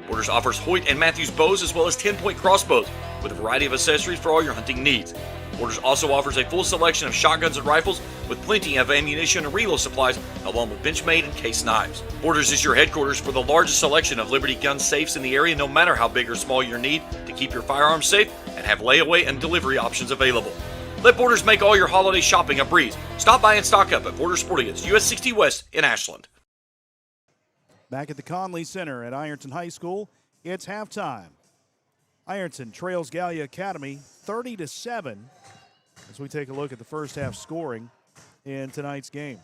[SPEAKER 1] Borders offers Hoyt and Matthews bows as well as 10-point crossbows with a variety of accessories for all your hunting needs. Borders also offers a full selection of shotguns and rifles with plenty of ammunition and reload supplies along with Benchmade and case knives. Borders is your headquarters for the largest selection of Liberty gun safes in the area, no matter how big or small your need to keep your firearms safe, and have layaway and delivery options available. Let Borders make all your holiday shopping a breeze. Stop by and stock up at Borders Sporting Goods, US 60 West in Ashland.
[SPEAKER 2] Back at the Conley Center at Ironton High School, it's halftime. Ironton trails Gallia Academy 30-7 as we take a look at the first half scoring in tonight's game.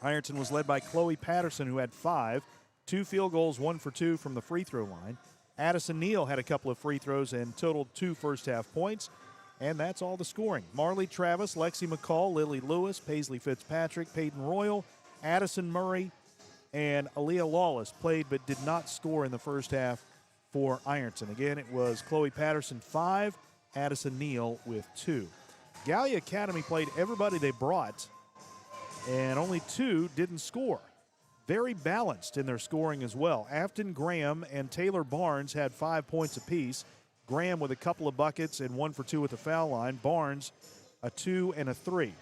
[SPEAKER 2] Ironton was led by Chloe Patterson, who had 5, 2 field goals, 1 for 2 from the free throw line. Addison Neal had a couple of free throws and totaled 2 first half points. And that's all the scoring. Marley Travis, Lexi McCall, Lily Lewis, Paisley Fitzpatrick, Peyton Royal, Addison Murray, and Aaliyah Lawless played but did not score in the first half for Ironton. Again, it was Chloe Patterson 5, Addison Neal with 2. Gallia Academy played everybody they brought, and only 2 didn't score. Very balanced in their scoring as well. Afton Graham and Taylor Barnes had 5 points apiece. Graham with a couple of buckets and 1 for 2 at the foul line. Barnes a 2 and a 3.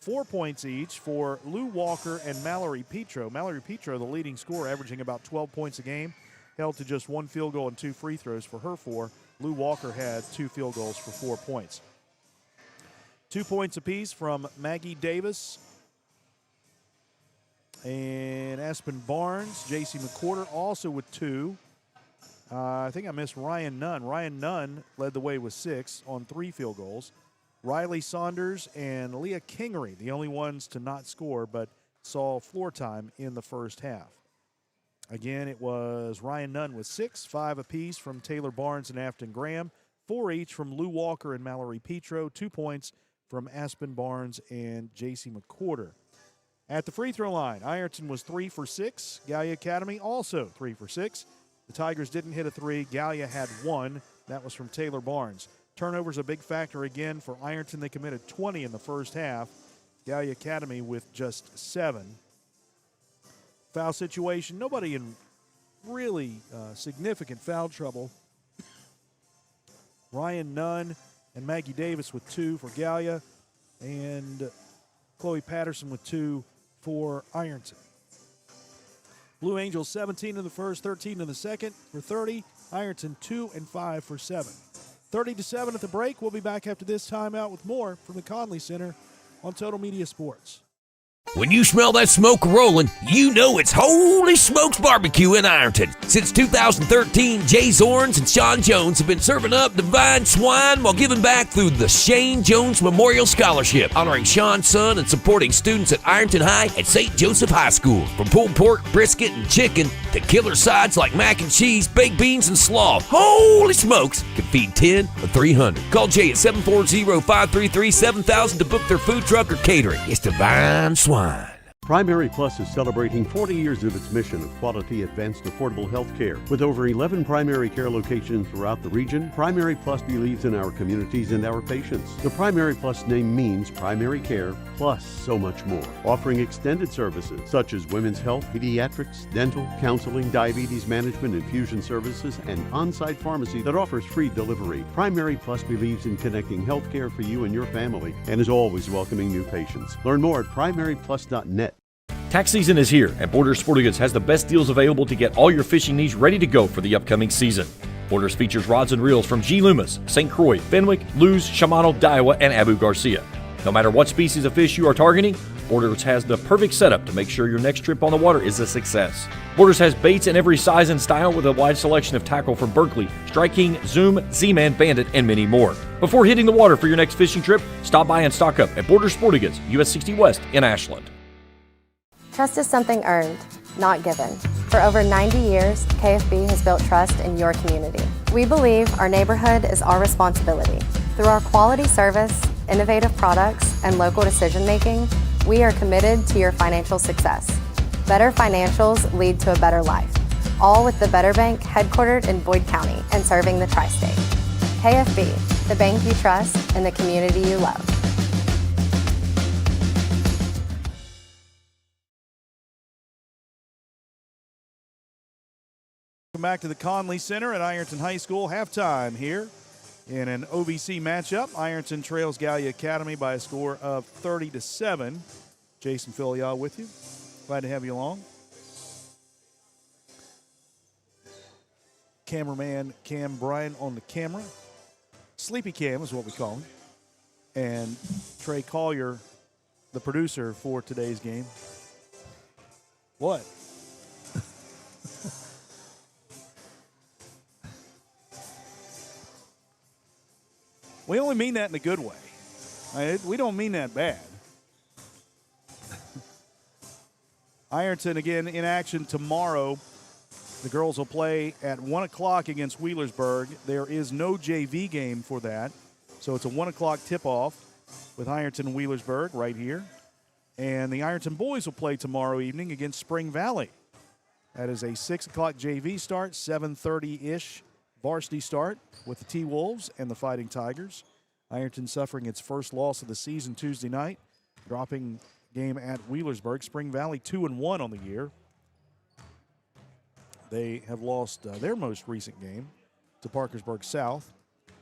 [SPEAKER 2] 4 points each for Lou Walker and Mallory Petro. Mallory Petro, the leading scorer, averaging about 12 points a game, held to just 1 field goal and 2 free throws for her 4. Lou Walker had 2 field goals for 4 points. 2 points apiece from Maggie Davis and Aspen Barnes. J.C. McCorder also with 2. I think I missed Ryan Nunn. Ryan Nunn led the way with 6 on 3 field goals. Riley Saunders and Leah Kingery, the only ones to not score, but saw floor time in the first half. Again, it was Ryan Nunn with 6, 5 apiece from Taylor Barnes and Afton Graham, 4 each from Lou Walker and Mallory Petro, 2 points from Aspen Barnes and J.C. McCorder. At the free throw line, Ironton was 3 for 6. Gallia Academy also 3 for 6. The Tigers didn't hit a 3. Gallia had 1. That was from Taylor Barnes. Turnovers a big factor again for Ironton. They committed 20 in the first half. Gallia Academy with just 7. Foul situation, nobody in really significant foul trouble. Ryan Nunn and Maggie Davis with 2 for Gallia, and Chloe Patterson with 2 for Ironton. Blue Angels 17 in the first, 13 in the second for 30. Ironton 2 and 5 for 7. 30-7 at the break. We'll be back after this timeout with more from the Conley Center on Total Media Sports.
[SPEAKER 9] When you smell that smoke rolling, you know it's Holy Smokes Barbecue in Ironton. Since 2013, Jay Zorns and Sean Jones have been serving up divine swine while giving back through the Shane Jones Memorial Scholarship, honoring Sean's son and supporting students at Ironton High and St. Joseph High School. From pulled pork, brisket, and chicken to killer sides like mac and cheese, baked beans, and slaw, Holy Smokes can feed 10 or 300. Call Jay at 740-533-7000 to book their food truck or catering. It's divine swine.
[SPEAKER 7] Primary Plus is celebrating 40 years of its mission of quality, advanced, affordable health care. With over 11 primary care locations throughout the region, Primary Plus believes in our communities and our patients. The Primary Plus name means primary care plus so much more, offering extended services such as women's health, pediatrics, dental, counseling, diabetes management, infusion services, and on-site pharmacy that offers free delivery. Primary Plus believes in connecting health care for you and your family and is always welcoming new patients. Learn more at primaryplus.net.
[SPEAKER 1] Tax season is here, and Borders Sporting Goods has the best deals available to get all your fishing needs ready to go for the upcoming season. Borders features rods and reels from G. Loomis, St. Croix, Fenwick, Lewes, Shimano, Daiwa, and Abu Garcia. No matter what species of fish you are targeting, Borders has the perfect setup to make sure your next trip on the water is a success. Borders has baits in every size and style with a wide selection of tackle from Berkley, Strike King, Zoom, Z-Man, Bandit, and many more. Before hitting the water for your next fishing trip, stop by and stock up at Borders Sporting Goods, US 60 West in Ashland.
[SPEAKER 8] Trust is something earned, not given. For over 90 years, KFB has built trust in your community. We believe our neighborhood is our responsibility. Through our quality service, innovative products, and local decision-making, we are committed to your financial success. Better financials lead to a better life, all with the Better Bank headquartered in Boyd County and serving the tri-state. KFB, the bank you trust, and the community you love.
[SPEAKER 2] Welcome back to the Conley Center at Ironton High School. Halftime here in an OVC matchup. Ironton trails Gallia Academy by a score of 30-7. Jason Filial with you. Glad to have you along. Cameraman Cam Bryan on the camera. Sleepy Cam is what we call him. And Trey Collier, the producer for today's game. What? We only mean that in a good way. We don't mean that bad. Ironton again in action tomorrow. The girls will play at 1 o'clock against Wheelersburg. There is no JV game for that. So it's a 1 o'clock tip-off with Ironton and Wheelersburg right here. And the Ironton boys will play tomorrow evening against Spring Valley. That is a 6 o'clock JV start, 7:30-ish varsity start with the T-Wolves and the Fighting Tigers. Ironton suffering its first loss of the season Tuesday night, dropping game at Wheelersburg. Spring Valley 2-1 on the year. They have lost their most recent game to Parkersburg South,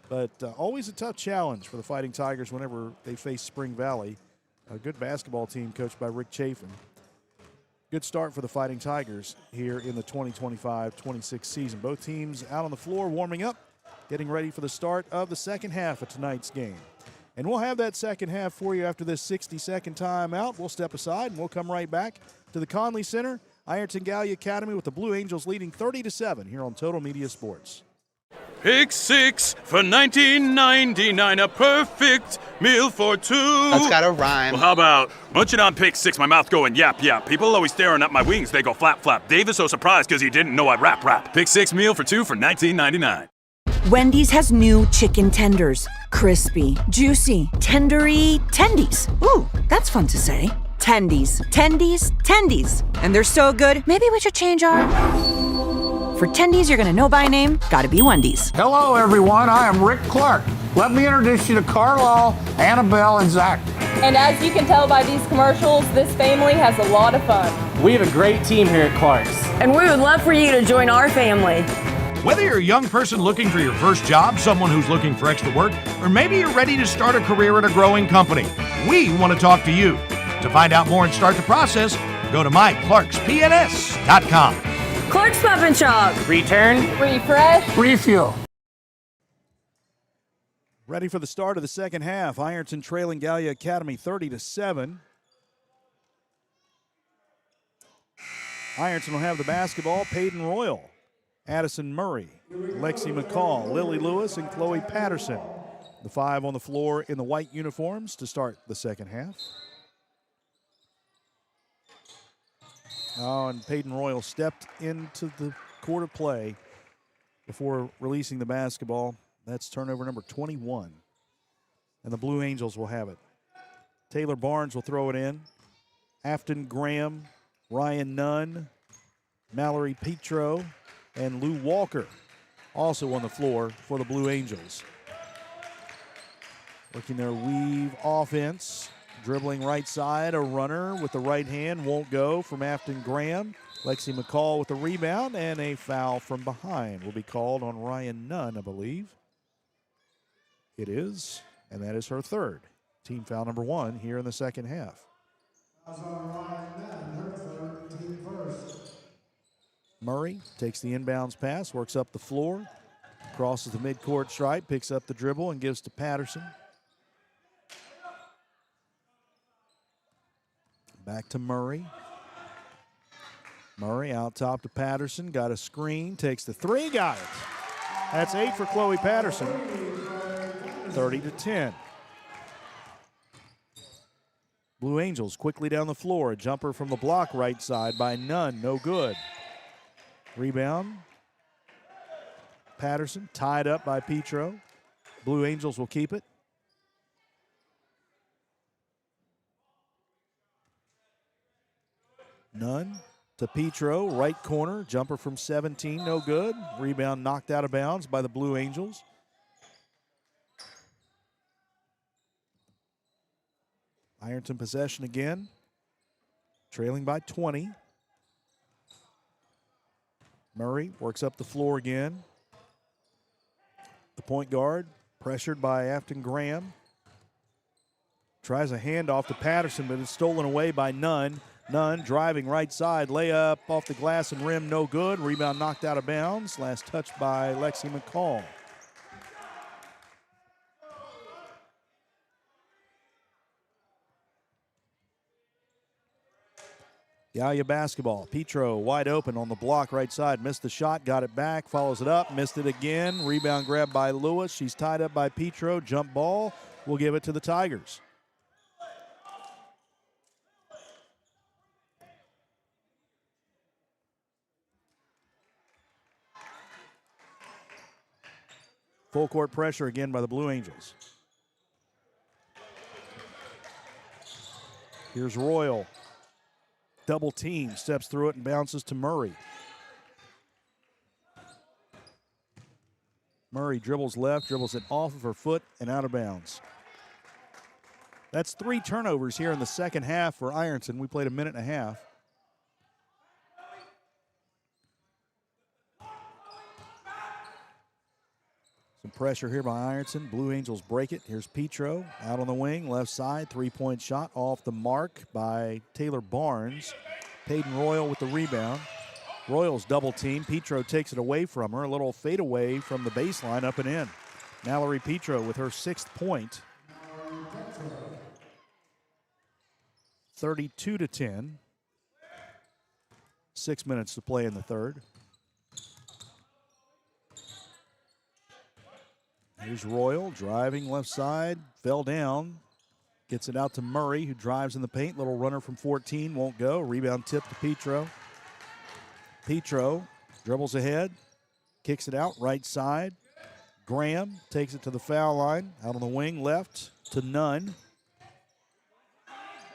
[SPEAKER 2] but always a tough challenge for the Fighting Tigers whenever they face Spring Valley, a good basketball team coached by Rick Chafin. Good start for the Fighting Tigers here in the 2025-26 season. Both teams out on the floor warming up, getting ready for the start of the second half of tonight's game. And we'll have that second half for you after this 60-second timeout. We'll step aside and we'll come right back to the Conley Center. Ironton Gallia Academy with the Blue Angels leading 30-7 here on Total Media Sports.
[SPEAKER 10] Pick six for $19.99, a perfect meal for two.
[SPEAKER 11] That's got a rhyme.
[SPEAKER 10] Well, how about munching on pick six, my mouth going yap, yap. People always staring at my wings, they go flap, flap. Dave is so surprised because he didn't know I'd rap, rap. Pick six meal for two for $19.99.
[SPEAKER 12] Wendy's has new chicken tenders. Crispy, juicy, tendery tendies. Ooh, that's fun to say. Tendies, tendies, tendies. And they're so good, maybe we should change our... For tendies you're gonna know by name, gotta be Wendy's.
[SPEAKER 13] Hello, everyone. I am Rick Clark. Let me introduce you to Carlisle, Annabelle, and Zach.
[SPEAKER 14] And as you can tell by these commercials, this family has a lot of fun.
[SPEAKER 15] We have a great team here at Clark's.
[SPEAKER 16] And we would love for you to join our family.
[SPEAKER 17] Whether you're a young person looking for your first job, someone who's looking for extra work, or maybe you're ready to start a career at a growing company, we want to talk to you. To find out more and start the process, go to myclarkspns.com.
[SPEAKER 16] Clark's Pump and Shop.
[SPEAKER 15] Return,
[SPEAKER 14] refresh,
[SPEAKER 13] refuel.
[SPEAKER 2] Ready for the start of the second half. Ironton trailing Gallia Academy 30-7. Ironton will have the basketball. Peyton Royal, Addison Murray, Lexi McCall, Lily Lewis, and Chloe Patterson. The five on the floor in the white uniforms to start the second half. Oh, and Peyton Royal stepped into the court of play before releasing the basketball. That's turnover number 21. And the Blue Angels will have it. Taylor Barnes will throw it in. Afton Graham, Ryan Nunn, Mallory Petro, and Lou Walker also on the floor for the Blue Angels. Working their weave offense. Dribbling right side, a runner with the right hand, won't go from Afton Graham. Lexi McCall with the rebound, and a foul from behind will be called on Ryan Nunn, I believe. It is, and that is her third. Team foul number one here in the second half. Murray takes the inbounds pass, works up the floor, crosses the midcourt stripe, picks up the dribble, and gives to Patterson. Back to Murray. Murray out top to Patterson. Got a screen. Takes the three. Got it. That's 8 for Chloe Patterson. 30-10. Blue Angels quickly down the floor. A jumper from the block right side by Nunn. No good. Rebound. Patterson tied up by Petro. Blue Angels will keep it. Nunn to Petro, right corner, jumper from 17, no good. Rebound knocked out of bounds by the Blue Angels. Ironton possession again, trailing by 20. Murray works up the floor again. The point guard, pressured by Afton Graham. Tries a handoff to Patterson, but it's stolen away by Nunn. Nunn driving right side, layup off the glass and rim, no good. Rebound knocked out of bounds. Last touch by Lexi McCall. Gallia basketball. Petro wide open on the block right side. Missed the shot, got it back, follows it up, missed it again. Rebound grab by Lewis. She's tied up by Petro. Jump ball. We'll give it to the Tigers. Full court pressure again by the Blue Angels. Here's Royal. Double team, steps through it and bounces to Murray. Murray dribbles left, dribbles it off of her foot and out of bounds. That's 3 turnovers here in the second half for Ironton. We played a minute and a half. Some pressure here by Ironton. Blue Angels break it. Here's Petro out on the wing, left side, three-point shot off the mark by Taylor Barnes. Peyton Royal with the rebound. Royal's double team. Petro takes it away from her. A little fadeaway from the baseline up and in. Mallory Petro with her 6th point. 32-10. 6 minutes to play in the third. Here's Royal driving left side, fell down, gets it out to Murray, who drives in the paint. Little runner from 14, won't go. Rebound tip to Petro. Petro dribbles ahead, kicks it out right side. Graham takes it to the foul line, out on the wing left to Nunn.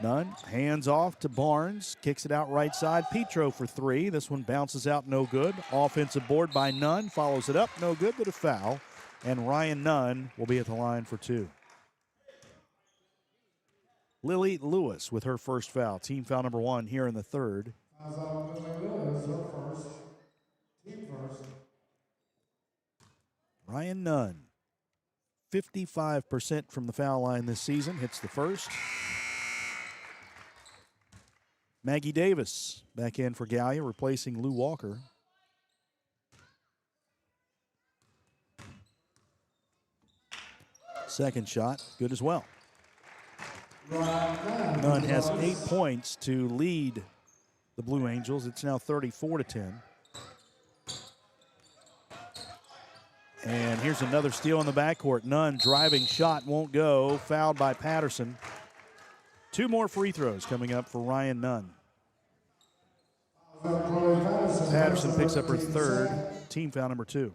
[SPEAKER 2] Nunn hands off to Barnes, kicks it out right side. Petro for 3. This one bounces out, no good. Offensive board by Nunn, follows it up, no good, but a foul. And Ryan Nunn will be at the line for 2. Lily Lewis with her first foul. Team foul number 1 here in the third. Ryan Nunn, 55% from the foul line this season, hits the first. Maggie Davis back in for Gallia, replacing Lou Walker. Second shot, good as well. Nunn has 8 points to lead the Blue Angels. It's now 34-10. And here's another steal in the backcourt. Nunn driving shot won't go. Fouled by Patterson. 2 more free throws coming up for Ryan Nunn. Patterson picks up her 3rd. Team foul number 2.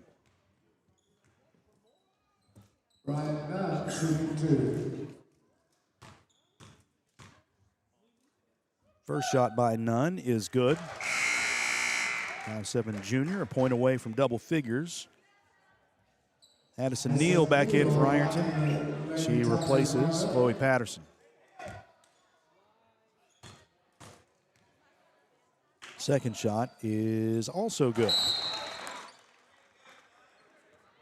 [SPEAKER 19] Ryan Nunn, shooting 2.
[SPEAKER 2] First shot by Nunn is good. 5'7" junior, a point away from double figures. Addison Neal back in for Ironton. She replaces Chloe Patterson. Second shot is also good.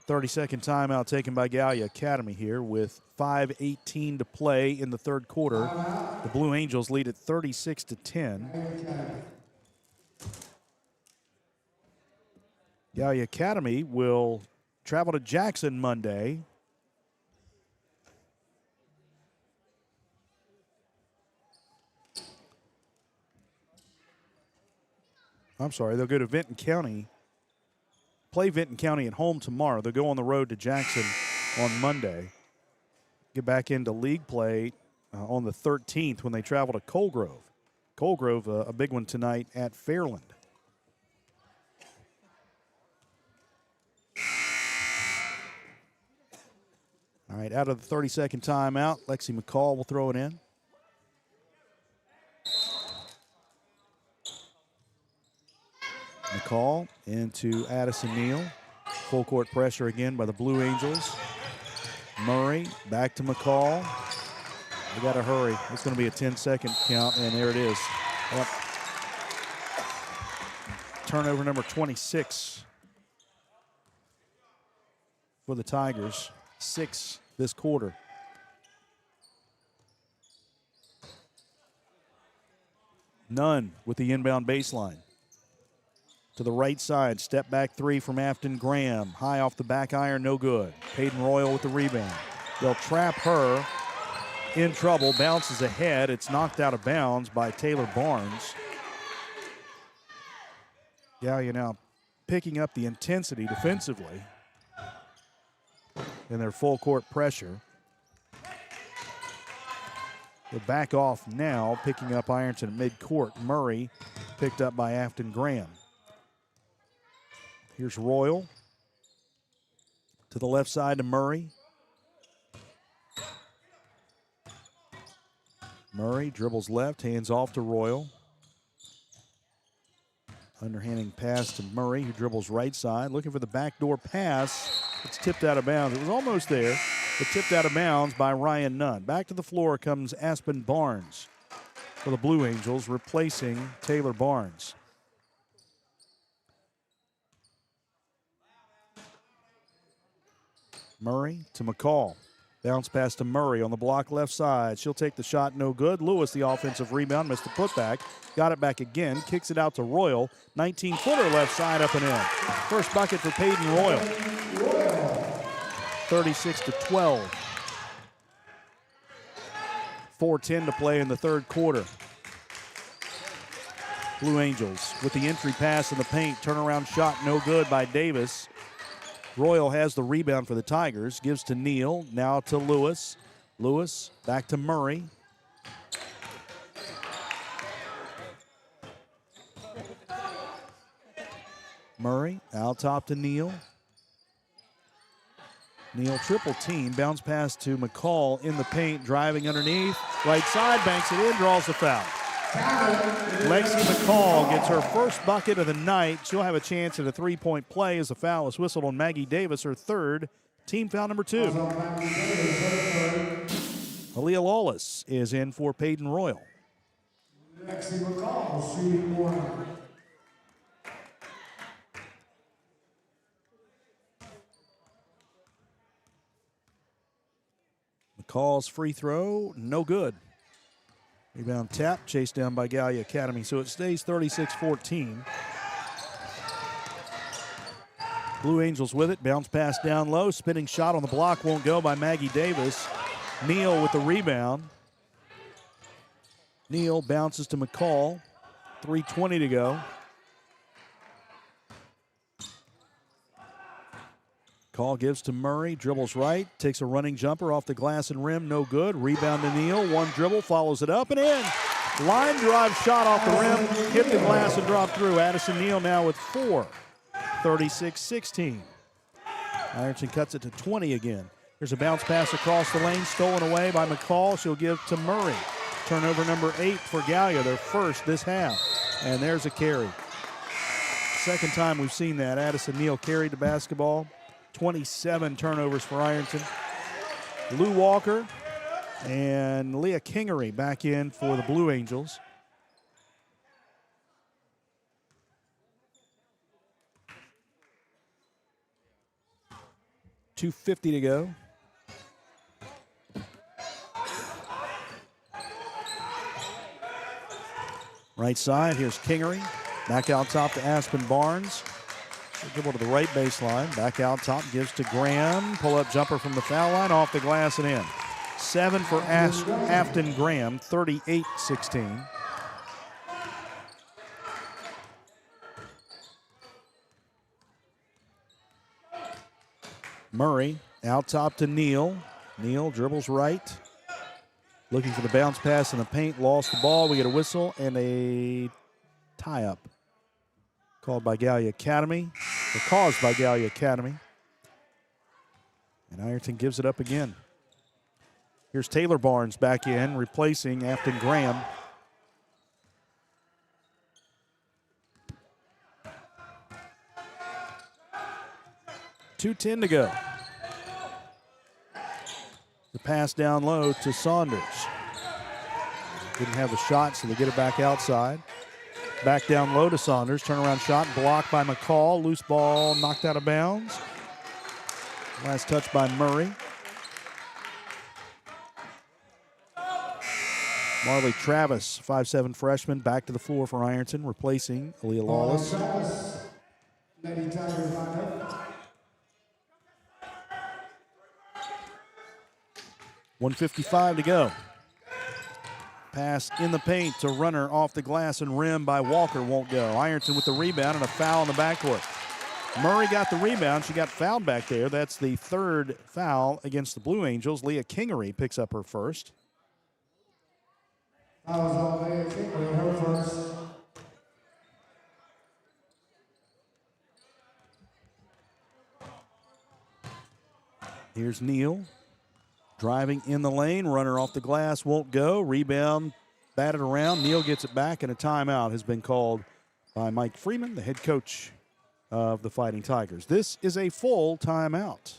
[SPEAKER 2] 30-second timeout taken by Gallia Academy here with 5:18 to play in the third quarter. The Blue Angels lead at 36-10. Gallia Academy will travel to Jackson Monday. I'm sorry, they'll go to Vinton County. Play Vinton County at home tomorrow. They'll go on the road to Jackson on Monday. Get back into league play on the 13th when they travel to Colgrove. Colgrove, a big one tonight at Fairland. All right, out of the 30-second timeout, Lexi McCall will throw it in. McCall into Addison Neal. Full court pressure again by the Blue Angels. Murray back to McCall. We got to hurry. It's going to be a 10-second count, and there it is. Yep. Turnover number 26 for the Tigers. 6 this quarter. Nunn with the inbound baseline. To the right side, step back three from Afton Graham. High off the back iron, no good. Peyton Royal with the rebound. They'll trap her. In trouble, bounces ahead. It's knocked out of bounds by Taylor Barnes. Gallia now picking up the intensity defensively in their full court pressure. They'll back off now, picking up Ironton at midcourt. Murray picked up by Afton Graham. Here's Royal. To the left side to Murray. Murray dribbles left, hands off to Royal. Underhanding pass to Murray, who dribbles right side. Looking for the backdoor pass. It's tipped out of bounds. It was almost there, but tipped out of bounds by Ryan Nunn. Back to the floor comes Aspen Barnes for the Blue Angels, replacing Taylor Barnes. Murray to McCall. Bounce pass to Murray on the block left side. She'll take the shot, no good. Lewis, the offensive rebound, missed the putback. Got it back again, kicks it out to Royal. 19-footer left side, up and in. First bucket for Peyton Royal. 36-12. 4:10 to play in the third quarter. Blue Angels with the entry pass in the paint. Turnaround shot, no good by Davis. Royal has the rebound for the Tigers. Gives to Neal. Now to Lewis. Lewis back to Murray. Murray out top to Neal. Neal triple team. Bounce pass to McCall in the paint. Driving underneath. Right side. Banks it in. Draws the foul. Lexi McCall gets her first bucket of the night. She'll have a chance at a three-point play as the foul is whistled on Maggie Davis, her third. Team foul number 2. Aaliyah Lawless is in for Peyton Royal.
[SPEAKER 19] Lexi McCall, shooting one.
[SPEAKER 2] McCall's free throw, no good. Rebound tap, chased down by Gallia Academy, so it stays 36-14. Blue Angels with it, bounce pass down low, spinning shot on the block won't go by Maggie Davis. Neal with the rebound. Neal bounces to McCall, 3:20 to go. Call gives to Murray, dribbles right, takes a running jumper off the glass and rim, no good. Rebound to Neal, one dribble, follows it up and in. Line drive shot off the rim, hit the glass and dropped through. Addison Neal now with 4, 36-16. Ironton cuts it to 20 again. Here's a bounce pass across the lane, stolen away by McCall. She'll give to Murray. Turnover number 8 for Gallia, their first this half. And there's a carry. Second time we've seen that. Addison Neal carried the basketball. 27 turnovers for Ironton. Lou Walker and Leah Kingery back in for the Blue Angels. .250 to go. Right side, here's Kingery. Back out top to Aspen Barnes. Dribble to the right baseline. Back out top, gives to Graham. Pull-up jumper from the foul line, off the glass and in. 7 for Afton Graham, 38-16. Murray out top to Neal. Neal dribbles right. Looking for the bounce pass in the paint. Lost the ball. We get a whistle and a tie-up. Called by Gallia Academy, or caused by Gallia Academy. And Ironton gives it up again. Here's Taylor Barnes back in, replacing Afton Graham. .210 to go. The pass down low to Saunders. Didn't have the shot, so they get it back outside. Back down low to Saunders. Turnaround shot blocked by McCall. Loose ball knocked out of bounds. Last touch by Murray. Marley Travis, 5'7" freshman, back to the floor for Ironton, replacing Aaliyah Lawless. 1:55 to go. Pass in the paint to Runner off the glass and rim by Walker, won't go. Ironton with the rebound and a foul in the backcourt. Murray got the rebound. She got fouled back there. That's the third foul against the Blue Angels. Leah Kingery picks up her first.
[SPEAKER 19] Fouls on Leah Kingery, her first.
[SPEAKER 2] Here's Neal. Driving in the lane, Runner off the glass, won't go. Rebound, batted around. Neal gets it back, and a timeout has been called by Mike Freeman, the head coach of the Fighting Tigers. This is a full timeout.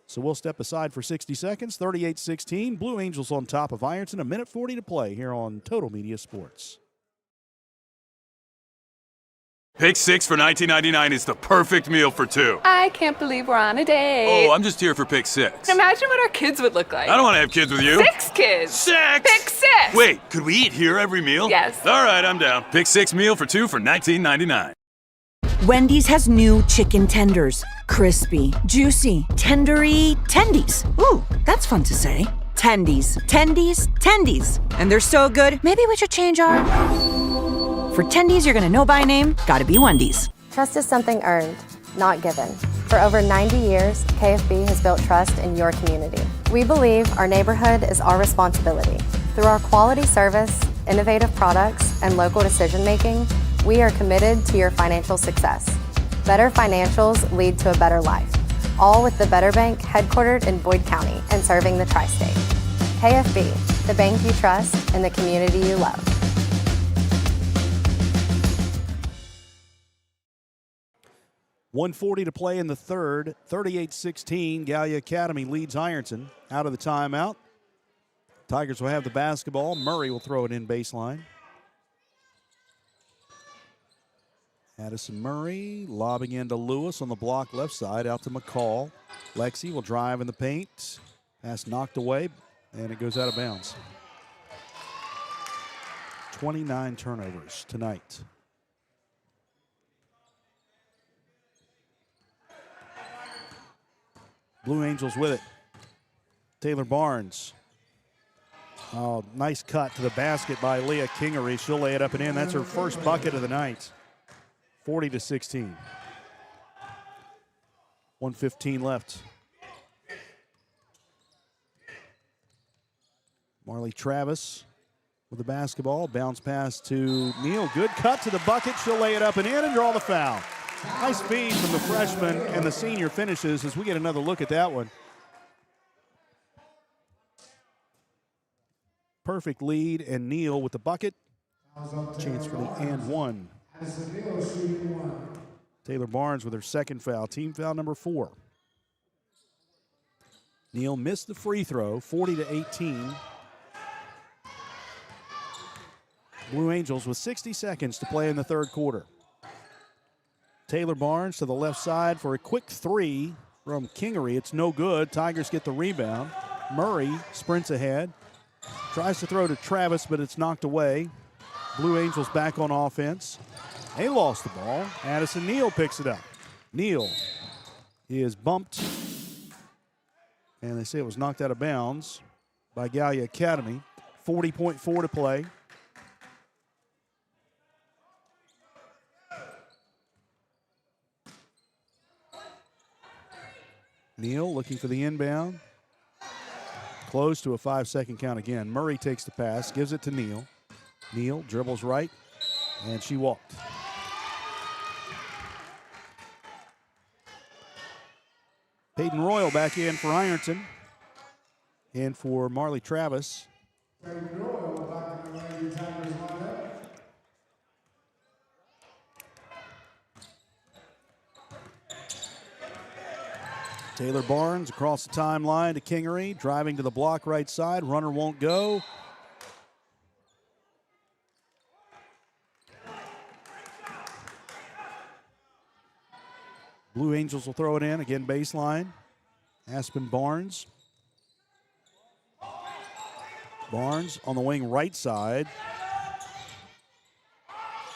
[SPEAKER 2] So we'll step aside for 60 seconds. 38-16, Blue Angels on top of Ironton. 1:40 to play here on Total Media Sports.
[SPEAKER 10] Pick 6 for $19.99 is the perfect meal for two.
[SPEAKER 11] I can't believe we're on a date.
[SPEAKER 10] Oh, I'm just here for pick 6.
[SPEAKER 11] Imagine what our kids would look like.
[SPEAKER 10] I don't want to have kids with you.
[SPEAKER 11] 6 kids.
[SPEAKER 10] 6!
[SPEAKER 11] Pick 6!
[SPEAKER 10] Wait, could we eat here every meal?
[SPEAKER 11] Yes.
[SPEAKER 10] All right, I'm down. Pick 6 meal for two for $19.99.
[SPEAKER 12] Wendy's has new chicken tenders. Crispy, juicy, tendery tendies. Ooh, that's fun to say. Tendies, tendies, tendies. And they're so good, maybe we should change our... For tendies you're gonna know by name, gotta be Wendy's.
[SPEAKER 8] Trust is something earned, not given. For over 90 years, KFB has built trust in your community. We believe our neighborhood is our responsibility. Through our quality service, innovative products, and local decision-making, we are committed to your financial success. Better financials lead to a better life. All with the Better Bank headquartered in Boyd County and serving the tri-state. KFB, the bank you trust and the community you love.
[SPEAKER 2] $1:40 to play in the third. 38-16, Gallia Academy leads Ironton out of the timeout. Tigers will have the basketball. Murray will throw it in baseline. Addison Murray lobbing into Lewis on the block left side, out to McCall. Lexi will drive in the paint. Pass knocked away, and it goes out of bounds. 29 turnovers tonight. Blue Angels with it. Taylor Barnes. Oh, nice cut to the basket by Leah Kingery. She'll lay it up and in. That's her first bucket of the night. 40-16. 1:15 left. Marley Travis with the basketball. Bounce pass to Neal. Good cut to the bucket. She'll lay it up and in and draw the foul. Nice feed from the freshman, and the senior finishes as we get another look at that one. Perfect lead, and Neal with the bucket. Chance for the and one. Taylor Barnes with her second foul, team foul number 4. Neal missed the free throw, 40-18. Blue Angels with 60 seconds to play in the third quarter. Taylor Barnes to the left side for a quick three from Kingery. It's no good. Tigers get the rebound. Murray sprints ahead. Tries to throw to Travis, but it's knocked away. Blue Angels back on offense. They lost the ball. Addison Neal picks it up. Neal is bumped, and they say it was knocked out of bounds by Gallia Academy. 40.4 to play. Neal looking for the inbound. Close to a 5-second count again. Murray takes the pass, gives it to Neal. Neal dribbles right, and she walked. Peyton Royal back in for Ironton. And for Marley Travis. Taylor Barnes across the timeline to Kingery, driving to the block right side. Runner won't go. Blue Angels will throw it in. Again, baseline. Aspen Barnes. Barnes on the wing right side.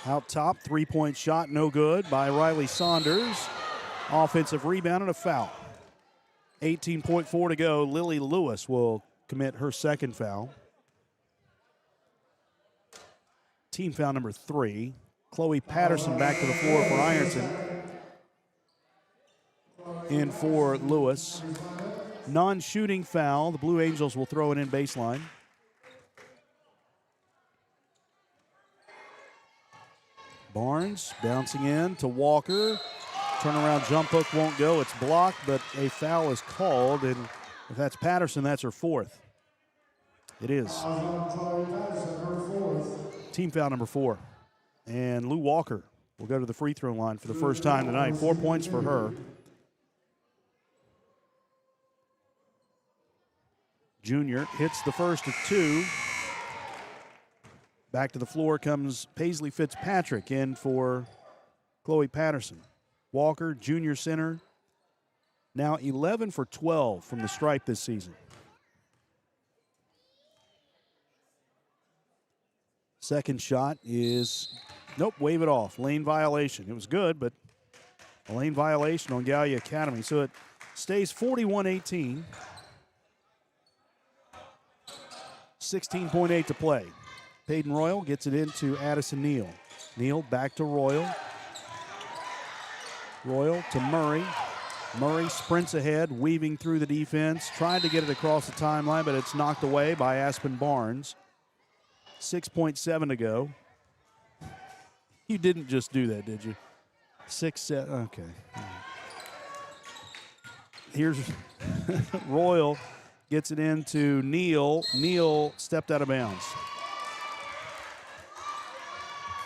[SPEAKER 2] Out top, three-point shot, no good by Riley Saunders. Offensive rebound and a foul. 18.4 to go. Lily Lewis will commit her second foul. Team foul number 3. Chloe Patterson back to the floor for Ironton. In for Lewis. Non-shooting foul. The Blue Angels will throw it in baseline. Barnes bouncing in to Walker. Turnaround jump hook won't go. It's blocked, but a foul is called, and if that's Patterson, that's her 4th. It is. Team foul number 4. And Lou Walker will go to the free throw line for the first time tonight. 4 points for her. Junior hits the first of 2. Back to the floor comes Paisley Fitzpatrick in for Chloe Patterson. Walker, junior center, now 11 for 12 from the stripe this season. Second shot is, nope, wave it off. Lane violation. It was good, but a lane violation on Gallia Academy. So it stays 41-18. 16.8 to play. Peyton Royal gets it into Addison Neal. Neal back to Royal. Royal to Murray. Murray sprints ahead, weaving through the defense, trying to get it across the timeline, but it's knocked away by Aspen Barnes. 6.7 to go. You didn't just do that, did you? 6-7, okay. Here's Royal gets it into Neal. Neal stepped out of bounds.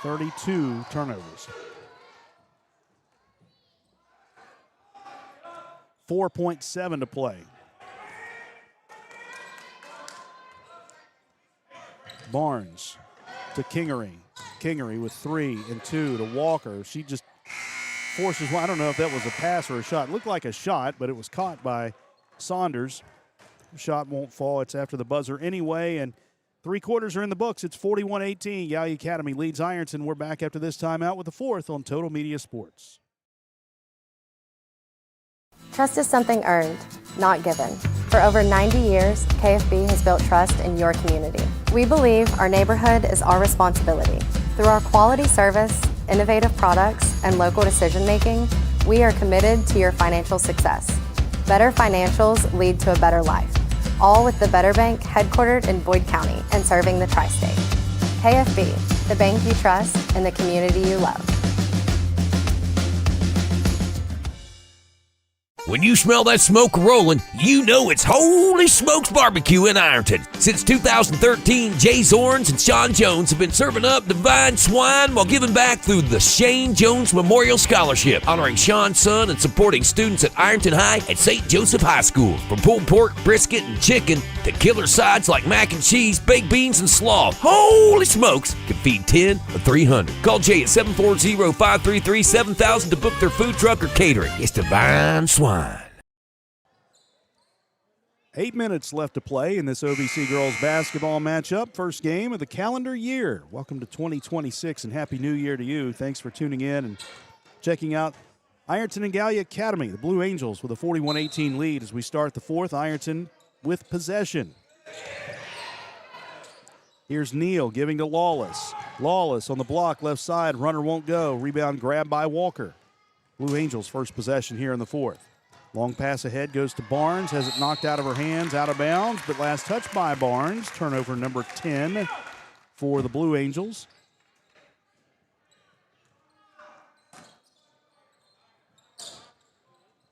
[SPEAKER 2] 32 turnovers. 4.7 to play. Barnes to Kingery. Kingery with 3 and 2 to Walker. She just forces one. I don't know if that was a pass or a shot. It looked like a shot, but it was caught by Saunders. Shot won't fall. It's after the buzzer anyway, and 3 quarters are in the books. It's 41-18. Gallia Academy leads Ironton. We're back after this timeout with the 4th on Total Media Sports.
[SPEAKER 8] Trust is something earned, not given. For over 90 years, KFB has built trust in your community. We believe our neighborhood is our responsibility. Through our quality service, innovative products, and local decision-making, we are committed to your financial success. Better financials lead to a better life. All with the Better Bank headquartered in Boyd County and serving the tri-state. KFB, the bank you trust and the community you love.
[SPEAKER 9] When you smell that smoke rolling, you know it's Holy Smokes Barbecue in Ironton. Since 2013, Jay Zorns and Sean Jones have been serving up divine swine while giving back through the Shane Jones Memorial Scholarship, honoring Sean's son and supporting students at Ironton High and St. Joseph High School. From pulled pork, brisket, and chicken to killer sides like mac and cheese, baked beans, and slaw, Holy Smokes can feed 10 or 300. Call Jay at 740-533-7000 to book their food truck or catering. It's divine swine.
[SPEAKER 2] 8 minutes left to play in this OVC girls basketball matchup. First game of the calendar year. Welcome to 2026 and Happy New Year to you. Thanks for tuning in and checking out Ironton and Gallia Academy. The Blue Angels with a 41-18 lead as we start the 4th. Ironton with possession. Here's Neal giving to Lawless. Lawless on the block, left side. Runner won't go. Rebound grabbed by Walker. Blue Angels first possession here in the 4th. Long pass ahead goes to Barnes. Has it knocked out of her hands, out of bounds, but last touch by Barnes. Turnover number 10 for the Blue Angels.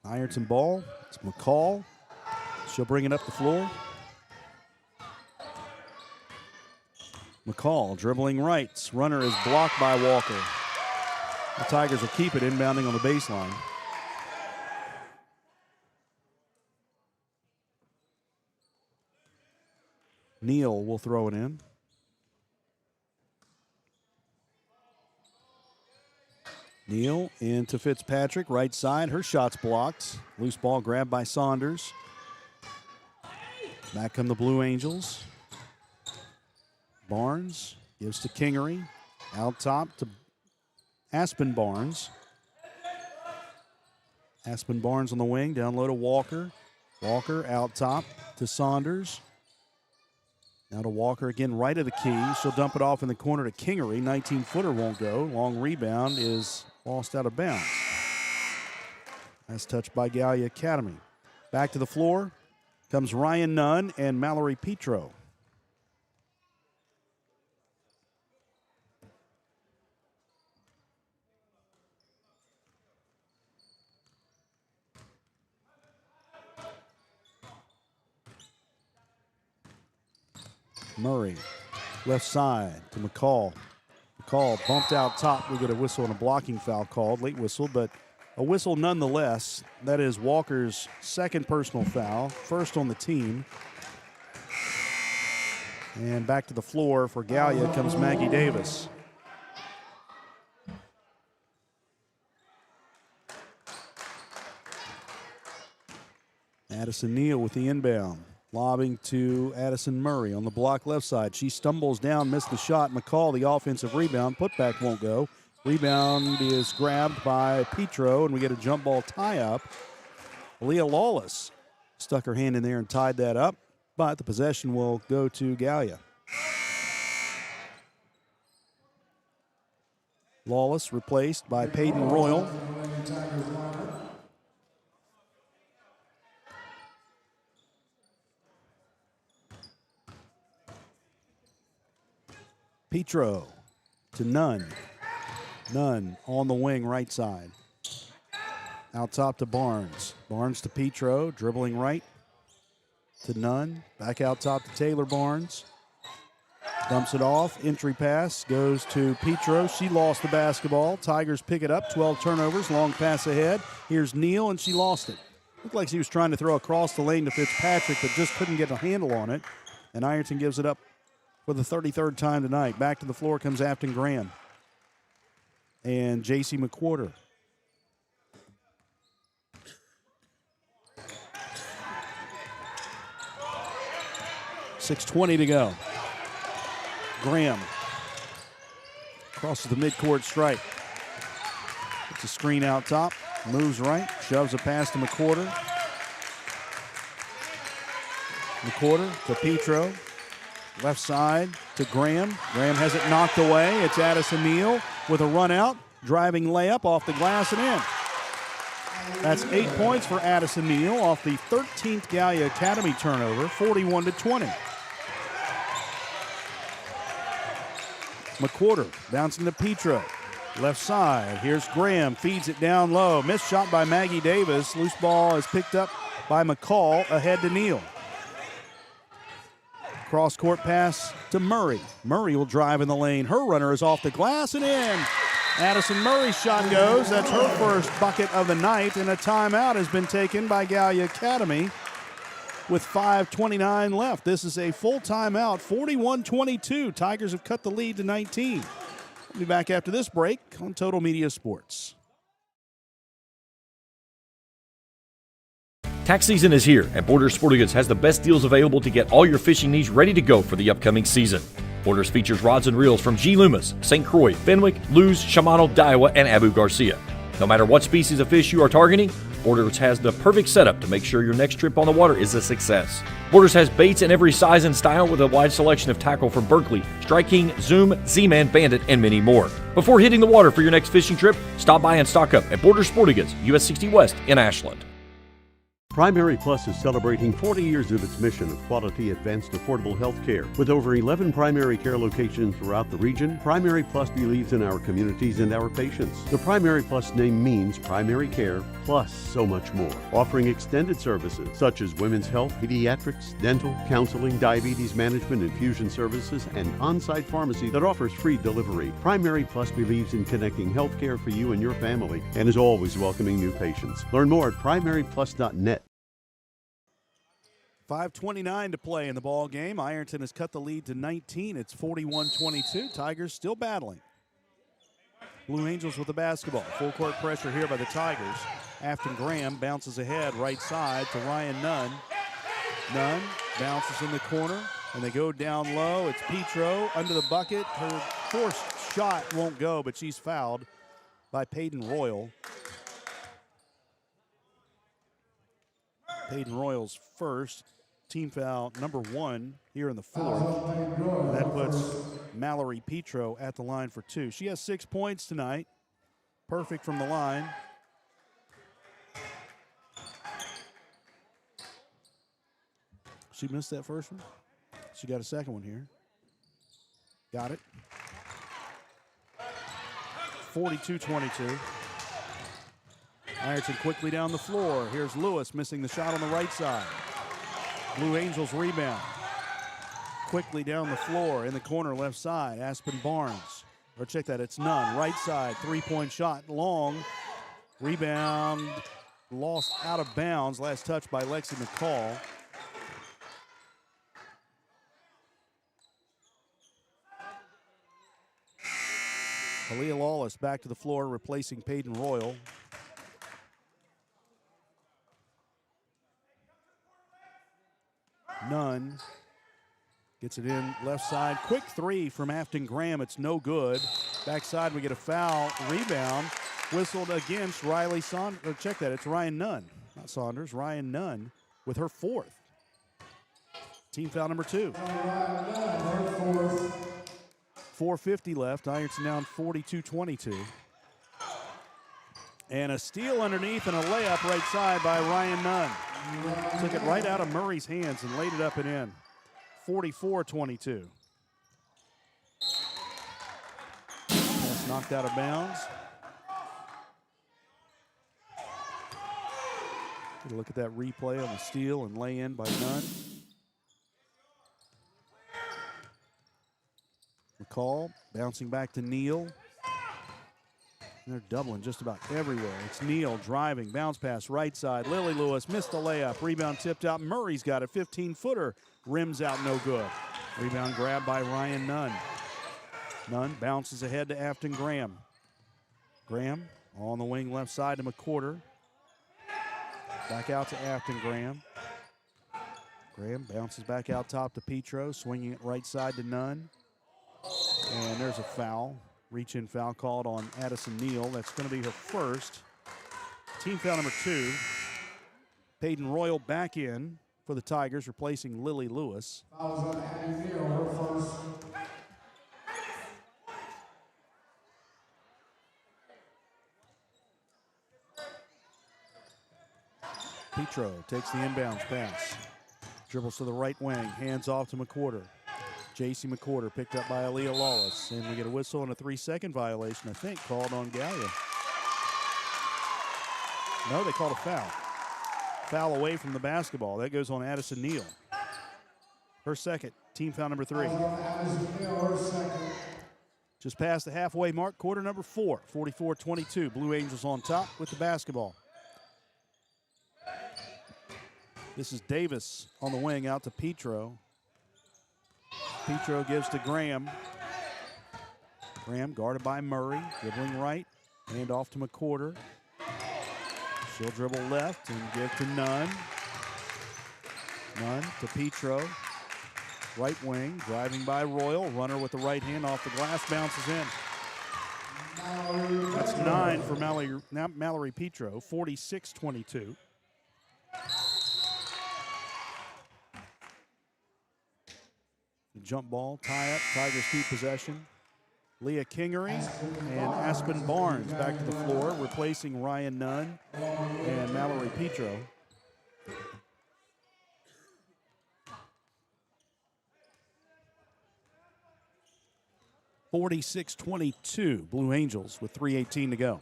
[SPEAKER 2] Ironton ball. It's McCall. She'll bring it up the floor. McCall dribbling rights. Runner is blocked by Walker. The Tigers will keep it inbounding on the baseline. Neal will throw it in. Neal into Fitzpatrick, right side. Her shot's blocked. Loose ball grabbed by Saunders. Back come the Blue Angels. Barnes gives to Kingery. Out top to Aspen Barnes. Aspen Barnes on the wing. Down low to Walker. Walker out top to Saunders. Now to Walker again, right of the key. She'll dump it off in the corner to Kingery. 19-footer won't go. Long rebound is lost out of bounds. That's touched by Gallia Academy. Back to the floor comes Ryan Nunn and Mallory Petro. Murray, left side to McCall. McCall bumped out top. We get a whistle and a blocking foul called, late whistle, but a whistle nonetheless. That is Walker's second personal foul, first on the team. And back to the floor for Gallia comes Maggie Davis. Addison Neal with the inbound. Lobbing to Addison Murray on the block left side. She stumbles down, missed the shot. McCall, the offensive rebound. Putback won't go. Rebound is grabbed by Petro, and we get a jump ball tie-up. Leah Lawless stuck her hand in there and tied that up, but the possession will go to Gallia. Lawless replaced by Peyton Royal. Petro to Nunn. Nunn on the wing, right side. Out top to Barnes. Barnes to Petro, dribbling right to Nunn. Back out top to Taylor Barnes. Dumps it off. Entry pass goes to Petro. She lost the basketball. Tigers pick it up. 12 turnovers. Long pass ahead. Here's Neal, and she lost it. Looked like she was trying to throw across the lane to Fitzpatrick, but just couldn't get a handle on it. And Ironton gives it up for the 33rd time tonight. Back to the floor comes Afton Graham and J.C. McWhorter. .620 to go. Graham crosses the midcourt stripe. Puts a screen out top, moves right, shoves a pass to McWhorter. McWhorter to Petro. Left side to Graham. Graham has it knocked away. It's Addison Neal with a run out. Driving layup off the glass and in. That's 8 points for Addison Neal off the 13th Gallia Academy turnover, 41-20. McWhorter bouncing to Petro. Left side. Here's Graham. Feeds it down low. Missed shot by Maggie Davis. Loose ball is picked up by McCall. Ahead to Neal. Cross-court pass to Murray. Murray will drive in the lane. Her runner is off the glass and in. Addison Murray's shot goes. That's her first bucket of the night, and a timeout has been taken by Gallia Academy with 5:29 left. This is a full timeout, 41-22. Tigers have cut the lead to 19. We'll be back after this break on Total Media Sports.
[SPEAKER 1] Tax season is here, and Borders Sporting Goods has the best deals available to get all your fishing needs ready to go for the upcoming season. Borders features rods and reels from G. Loomis, St. Croix, Fenwick, Lewes, Shimano, Daiwa, and Abu Garcia. No matter what species of fish you are targeting, Borders has the perfect setup to make sure your next trip on the water is a success. Borders has baits in every size and style with a wide selection of tackle from Berkley, Strike King, Zoom, Z-Man, Bandit, and many more. Before hitting the water for your next fishing trip, stop by and stock up at Borders Sporting Goods, US 60 West in Ashland.
[SPEAKER 7] Primary Plus is celebrating 40 years of its mission of quality, advanced, affordable health care. With over 11 primary care locations throughout the region, Primary Plus believes in our communities and our patients. The Primary Plus name means primary care plus so much more. Offering extended services such as women's health, pediatrics, dental, counseling, diabetes management, infusion services, and on-site pharmacy that offers free delivery. Primary Plus believes in connecting health care for you and your family and is always welcoming new patients. Learn more at primaryplus.net.
[SPEAKER 2] 5:29 to play in the ball game. Ironton has cut the lead to 19. It's 41-22. Tigers still battling. Blue Angels with the basketball. Full court pressure here by the Tigers. Afton Graham bounces ahead right side to Ryan Nunn. Nunn bounces in the corner, and they go down low. It's Petro under the bucket. Her forced shot won't go, but she's fouled by Peyton Royal. Peyton Royal's first. Team foul number 1 here in the fourth. That puts Mallory Petro at the line for 2. She has 6 points tonight. Perfect from the line. She missed that first one. She got a second one here. Got it. 42-22. Ironton quickly down the floor. Here's Lewis missing the shot on the right side. Blue Angels rebound. Quickly down the floor in the corner left side. Aspen Barnes. Or check that, it's Nunn. Right side, three-point shot, long. Rebound lost out of bounds. Last touch by Lexi McCall. Aaliyah Lawless back to the floor, replacing Peyton Royal. Nunn gets it in left side. Quick three from Afton Graham. It's no good. Backside, we get a foul. Rebound whistled against Riley Saunders. Or check that, it's Ryan Nunn. Not Saunders, Ryan Nunn with her fourth. Team foul number 2. 4:50 left. Ironton down 42-22. And a steal underneath and a layup right side by Ryan Nunn. Took it right out of Murray's hands and laid it up and in. 44-22. Pass knocked out of bounds. Get a look at that replay on the steal and lay in by Nunn. McCall bouncing back to Neal. And they're doubling just about everywhere. It's Neal driving, bounce pass right side. Lily Lewis missed the layup. Rebound tipped out. Murray's got a 15-footer. Rims out, no good. Rebound grabbed by Ryan Nunn. Nunn bounces ahead to Afton Graham. Graham on the wing left side to McCorder. Back out to Afton Graham. Graham bounces back out top to Petro, swinging it right side to Nunn. And there's a foul. Reach-in foul called on Addison Neal. That's going to be her first. Team foul number 2. Peyton Royal back in for the Tigers, replacing Lily Lewis. Petro takes the inbounds pass. Dribbles to the right wing, hands off to McCorder. J.C. McCorder picked up by Aaliyah Lawless. And we get a whistle and a 3-second violation, I think, called on Gallia. No, they called a foul. Foul away from the basketball. That goes on Addison Neal. Her second, team foul number 3. Just past the halfway mark, quarter number 4, 44-22. Blue Angels on top with the basketball. This is Davis on the wing out to Petro. Petro gives to Graham. Graham guarded by Murray, dribbling right, hand off to McCorder. She'll dribble left and give to Nunn. Nunn to Petro. Right wing, driving by Royal. Runner with the right hand off the glass, bounces in. That's 9 for Mallory Petro, 46-22. Jump ball, tie up, Tigers keep possession. Leah Kingery and Aspen Barnes back to the floor, replacing Ryan Nunn and Mallory Petro. (46-22) Blue Angels with 3:18 to go.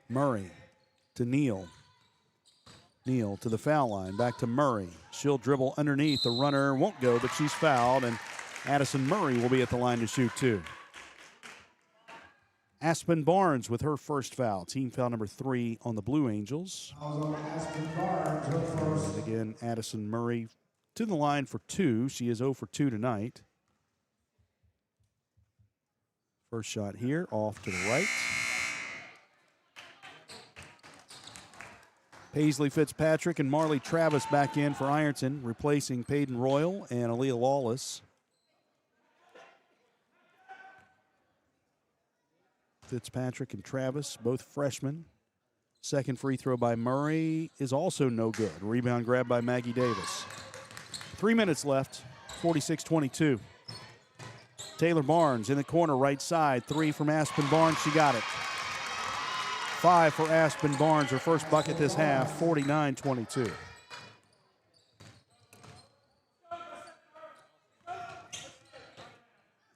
[SPEAKER 2] Murray to Neal. Neal to the foul line, back to Murray. She'll dribble underneath. The runner won't go, but she's fouled, and Addison Murray will be at the line to shoot 2. Aspen Barnes with her first foul. Team foul number 3 on the Blue Angels. And again, Addison Murray to the line for 2. She is 0 for 2 tonight. First shot here, off to the right. Paisley Fitzpatrick and Marley Travis back in for Ironton, replacing Peyton Royal and Aaliyah Lawless. Fitzpatrick and Travis, both freshmen. Second free throw by Murray is also no good. Rebound grab by Maggie Davis. 3 minutes left, 46-22. Taylor Barnes in the corner, right side. 3 from Aspen Barnes, she got it. 5 for Aspen Barnes, her first bucket this half, 49-22.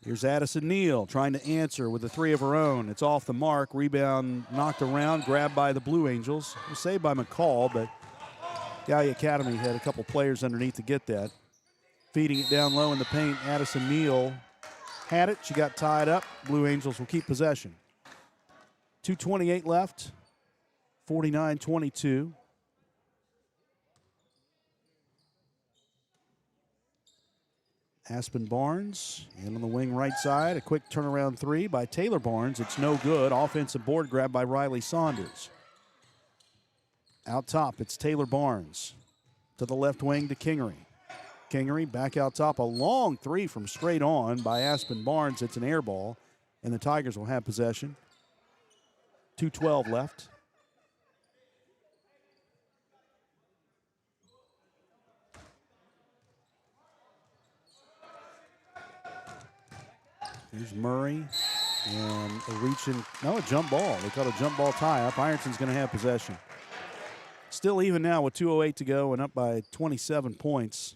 [SPEAKER 2] Here's Addison Neal trying to answer with a 3 of her own. It's off the mark. Rebound knocked around, grabbed by the Blue Angels. It was saved by McCall, but Gallia Academy had a couple players underneath to get that. Feeding it down low in the paint, Addison Neal had it. She got tied up. Blue Angels will keep possession. 2:28 left, 49-22. Aspen Barnes, and on the wing right side, a quick turnaround 3 by Taylor Barnes. It's no good. Offensive board grab by Riley Saunders. Out top, it's Taylor Barnes. To the left wing to Kingery. Kingery back out top, a long 3 from straight on by Aspen Barnes. It's an air ball, and the Tigers will have possession. 2:12 left. Here's Murray, and a jump ball. They caught a jump ball tie-up. Ironton's going to have possession. Still even now with 2:08 to go and up by 27 points.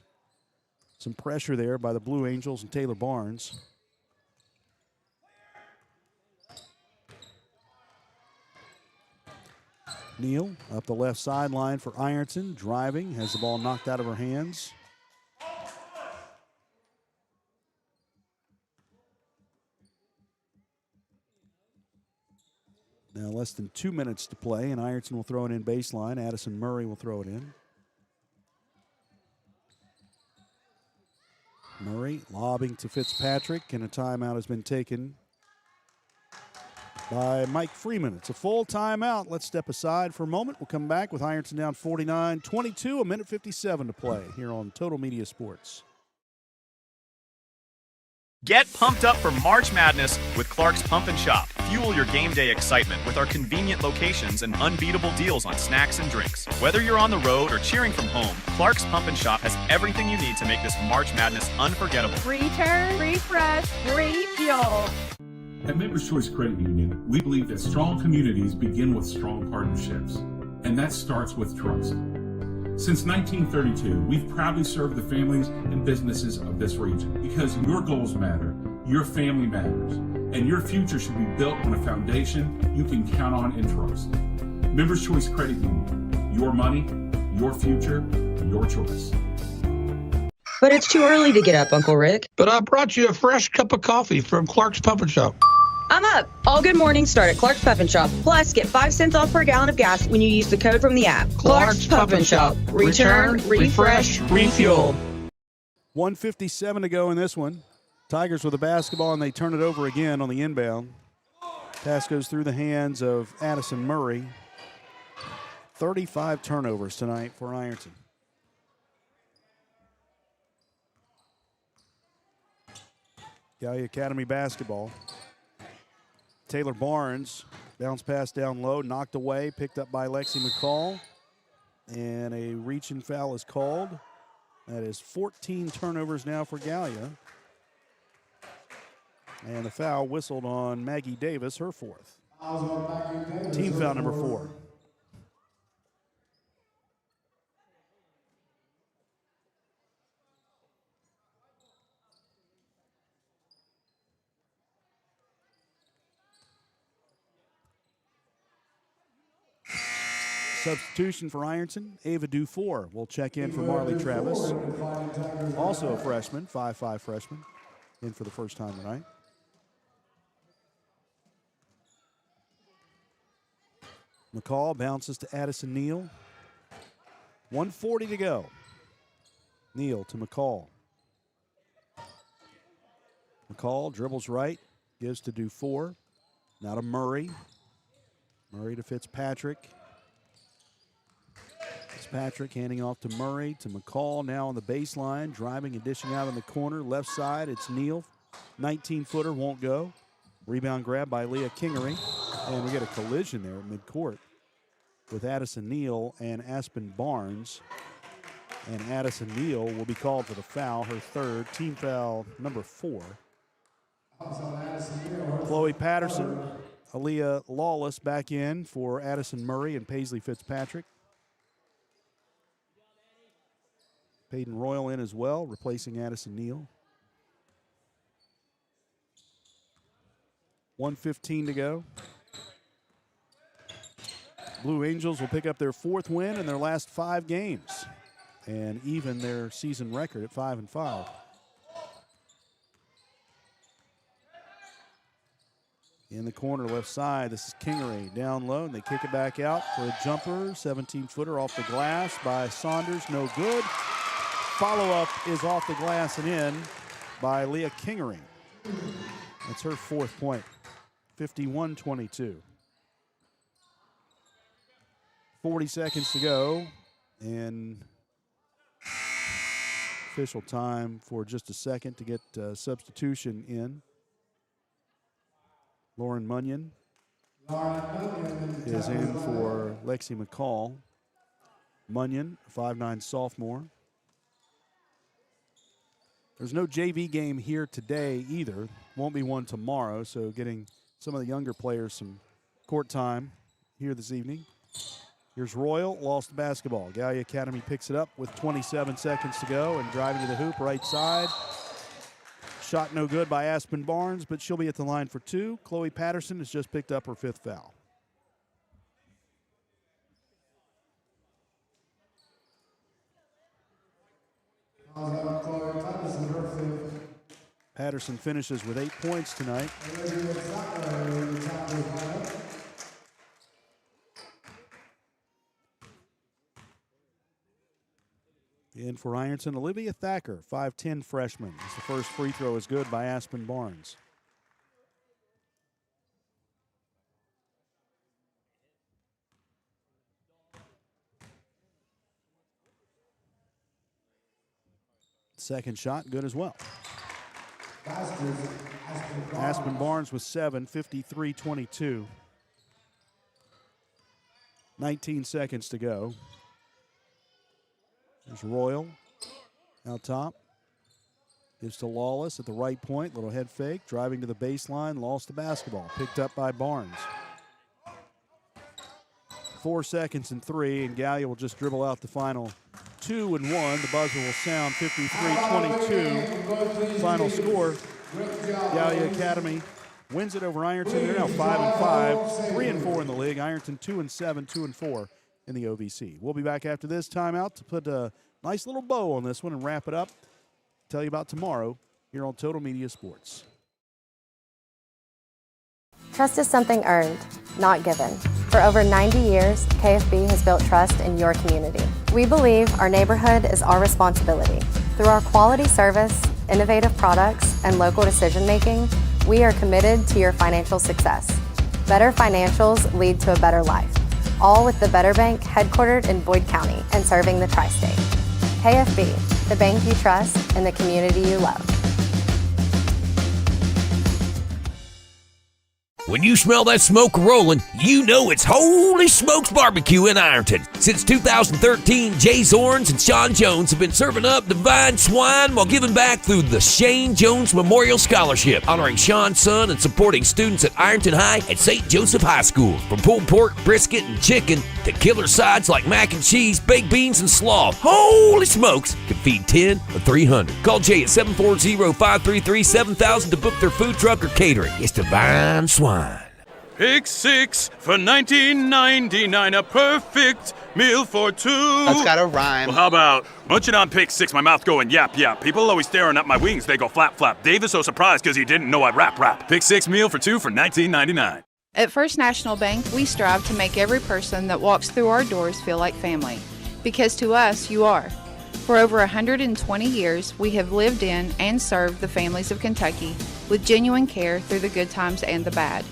[SPEAKER 2] Some pressure there by the Blue Angels and Taylor Barnes. Neal up the left sideline for Ironton, driving, has the ball knocked out of her hands. Now less than 2 minutes to play, and Ironton will throw it in baseline. Addison Murray will throw it in. Murray lobbing to Fitzpatrick, and a timeout has been taken by Mike Freeman. It's a full timeout. Let's step aside for a moment. We'll come back with Ironton down 49-22, a minute 57 to play here on Total Media Sports.
[SPEAKER 18] Get pumped up for March Madness with Clark's Pump and Shop. Fuel your game day excitement with our convenient locations and unbeatable deals on snacks and drinks. Whether you're on the road or cheering from home, Clark's Pump and Shop has everything you need to make this March Madness unforgettable.
[SPEAKER 14] Return, refresh, refuel.
[SPEAKER 6] At Members Choice Credit Union, we believe that strong communities begin with strong partnerships, and that starts with trust. Since 1932, we've proudly served the families and businesses of this region because your goals matter, your family matters, and your future should be built on a foundation you can count on and trust. Members Choice Credit Union, your money, your future, your choice.
[SPEAKER 16] But it's too early to get up, Uncle Rick.
[SPEAKER 13] But I brought you a fresh cup of coffee from Clark's Pump and Shop.
[SPEAKER 16] I'm up. All good mornings start at Clark's Pump and Shop. Plus, get 5 cents off per gallon of gas when you use the code from the app. Clark's Pump and Shop. Return, refresh, refuel.
[SPEAKER 2] 1:57 to go in this one. Tigers with the basketball, and they turn it over again on the inbound. Pass goes through the hands of Addison Murray. 35 turnovers tonight for Ironton. Gallia Academy basketball. Taylor Barnes, bounce pass down low, knocked away, picked up by Lexi McCall. And a reach-in foul is called. That is 14 turnovers now for Gallia. And the foul whistled on Maggie Davis, her 4th. Team foul number 4. Substitution for Ironton, Ava Dufour will check in for Marley Travis. Also a freshman, 5'5" freshman, in for the first time tonight. McCall bounces to Addison Neal. 1:40 to go. Neal to McCall. McCall dribbles right, gives to Dufour. Now to Murray. Murray to Fitzpatrick. Fitzpatrick handing off to Murray to McCall. Now on the baseline, driving and dishing out in the corner. Left side, it's Neal. 19-footer won't go. Rebound grab by Leah Kingery. And we get a collision there at midcourt with Addison Neal and Aspen Barnes. And Addison Neal will be called for the foul, her third, team foul number 4. Chloe Patterson, Aaliyah Lawless back in for Addison Murray and Paisley Fitzpatrick. Peyton Royal in as well, replacing Addison Neal. 1:15 to go. Blue Angels will pick up their 4th win in their last 5 games and even their season record at 5-5. In the corner left side, this is Kingery down low, and they kick it back out for a jumper. 17-footer off the glass by Saunders, no good. Follow-up is off the glass and in by Leah Kingery. That's her 4th point, 51-22. 40 seconds to go, and official time for just a second to get substitution in. Lauren Munyon is in for Lexi McCall. Munyon, 5'9" sophomore. There's no JV game here today either. Won't be one tomorrow, so getting some of the younger players some court time here this evening. Here's Royal, lost the basketball. Gallia Academy picks it up with 27 seconds to go and driving to the hoop, right side. Shot no good by Aspen Barnes, but she'll be at the line for 2. Chloe Patterson has just picked up her 5th foul. Patterson finishes with 8 points tonight. In for Ironton, Olivia Thacker, 5'10" freshman. The first free throw is good by Aspen Barnes. Second shot, good as well. Aspen Barnes with 7, 53-22. 19 seconds to go. There's Royal out top. Gives to Lawless at the right point. Little head fake. Driving to the baseline. Lost the basketball. Picked up by Barnes. 4 seconds and 3. And Gallia will just dribble out the final 2 and 1. The buzzer will sound 53-22. Final score. Gallia Academy wins it over Ironton. They're now 5-5. 3-4 in the league. Ironton 2-7, 2-4. In the OVC. We'll be back after this timeout to put a nice little bow on this one and wrap it up. Tell you about tomorrow here on Total Media Sports.
[SPEAKER 8] Trust is something earned, not given. For over 90 years, KFB has built trust in your community. We believe our neighborhood is our responsibility. Through our quality service, innovative products, and local decision-making, we are committed to your financial success. Better financials lead to a better life. All with the Better Bank headquartered in Boyd County and serving the tri-state. KFB, the bank you trust and the community you love.
[SPEAKER 9] When you smell that smoke rolling, you know it's Holy Smokes Barbecue in Ironton. Since 2013, Jay Zorns and Sean Jones have been serving up divine swine while giving back through the Shane Jones Memorial Scholarship, honoring Sean's son and supporting students at Ironton High and St. Joseph High School. From pulled pork, brisket, and chicken to killer sides like mac and cheese, baked beans, and slaw, Holy Smokes can feed 10 or 300. Call Jay at 740-533-7000 to book their food truck or catering. It's divine swine.
[SPEAKER 10] Pick 6 for $19.99, a perfect meal for 2.
[SPEAKER 21] That's gotta rhyme.
[SPEAKER 10] Well, how about munching on Pick 6, my mouth going yap, yap. People always staring at my wings, they go flap, flap. Dave is so surprised because he didn't know I'd rap, rap. Pick 6 meal for 2 for $19.99.
[SPEAKER 11] At First National Bank, we strive to make every person that walks through our doors feel like family. Because to us, you are. For over 120 years, we have lived in and served the families of Kentucky with genuine care through the good times and the bad.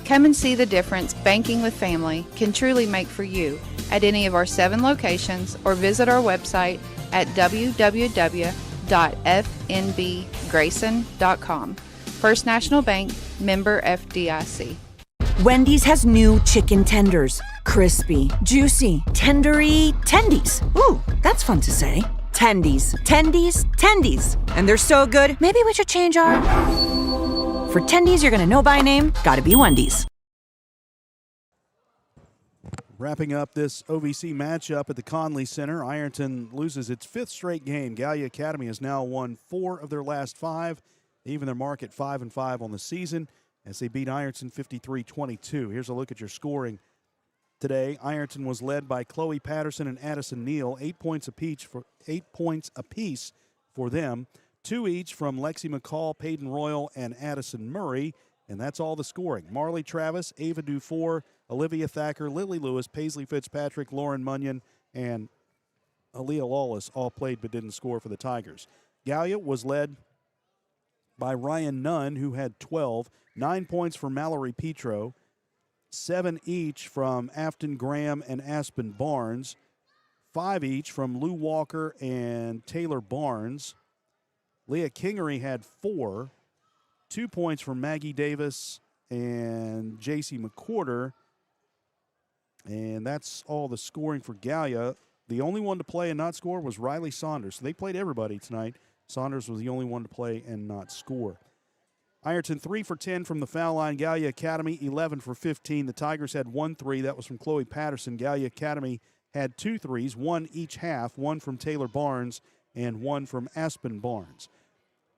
[SPEAKER 11] Come and see the difference banking with family can truly make for you at any of our 7 locations or visit our website at www.fnbgrayson.com. First National Bank, member FDIC.
[SPEAKER 12] Wendy's has new chicken tenders. Crispy, juicy, tendery tendies. Ooh, that's fun to say. Tendies, tendies, tendies. And they're so good, maybe we should change our... For tendies you're gonna know by name, gotta be Wendy's.
[SPEAKER 2] Wrapping up this OVC matchup at the Conley Center, Ironton loses its 5th straight game. Gallia Academy has now won 4 of their last 5, even their mark at 5-5 on the season as they beat Ironton 53-22. Here's a look at your scoring today. Ironton was led by Chloe Patterson and Addison Neal, 8 points apiece for them. 2 each from Lexi McCall, Peyton Royal, and Addison Murray, and that's all the scoring. Marley Travis, Ava Dufour, Olivia Thacker, Lily Lewis, Paisley Fitzpatrick, Lauren Munyon, and Aaliyah Lawless all played but didn't score for the Tigers. Gallia was led by Ryan Nunn, who had 12, 9 points for Mallory Petro, 7 each from Afton Graham and Aspen Barnes, 5 each from Lou Walker and Taylor Barnes. Leah Kingery had 4, 2 points from Maggie Davis and J.C. McQuarter. And that's all the scoring for Gallia. The only one to play and not score was Riley Saunders. So they played everybody tonight. Saunders was the only one to play and not score. Ironton 3 for 10 from the foul line. Gallia Academy 11 for 15. The Tigers had 1 3. That was from Chloe Patterson. Gallia Academy had 2 threes, 1 each half, 1 from Taylor Barnes and 1 from Aspen Barnes.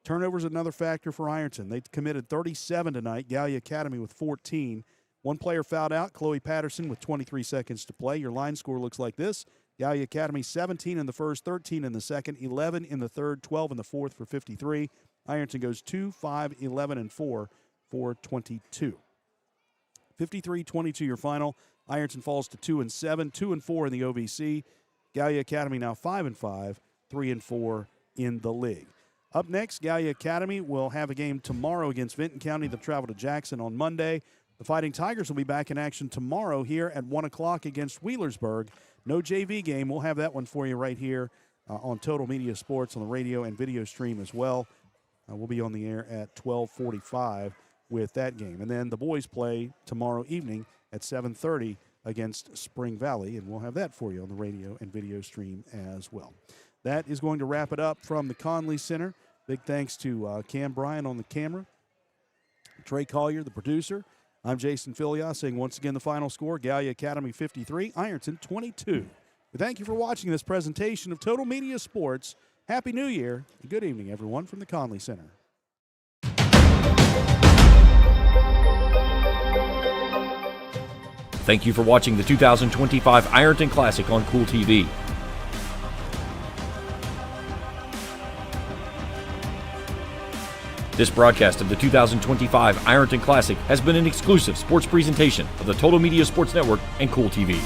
[SPEAKER 2] Turnovers another factor for Ironton. They committed 37 tonight. Gallia Academy with 14. 1 player fouled out, Chloe Patterson, with 23 seconds to play. Your line score looks like this. Gallia Academy 17 in the first, 13 in the second, 11 in the third, 12 in the fourth for 53. Ironton goes 2, 5, 11, and 4 for 22. 53-22 your final. Ironton falls to 2-7, 2-4 in the OVC. Gallia Academy now 5-5, 3-4 in the league. Up next, Gallia Academy will have a game tomorrow against Vinton County. They'll travel to Jackson on Monday. The Fighting Tigers will be back in action tomorrow here at 1 o'clock against Wheelersburg. No JV game. We'll have that one for you right here on Total Media Sports on the radio and video stream as well. We'll be on the air at 12:45 with that game. And then the boys play tomorrow evening at 7:30 against Spring Valley, and we'll have that for you on the radio and video stream as well. That is going to wrap it up from the Conley Center. Big thanks to Cam Bryan on the camera, Trey Collier, the producer. I'm Jason Filias saying once again the final score, Gallia Academy 53, Ironton 22. We thank you for watching this presentation of Total Media Sports. Happy New Year, and good evening, everyone, from the Conley Center.
[SPEAKER 1] Thank you for watching the 2025 Ironton Classic on Kool TV. This broadcast of the 2025 Ironton Classic has been an exclusive sports presentation of the Total Media Sports Network and Kool TV.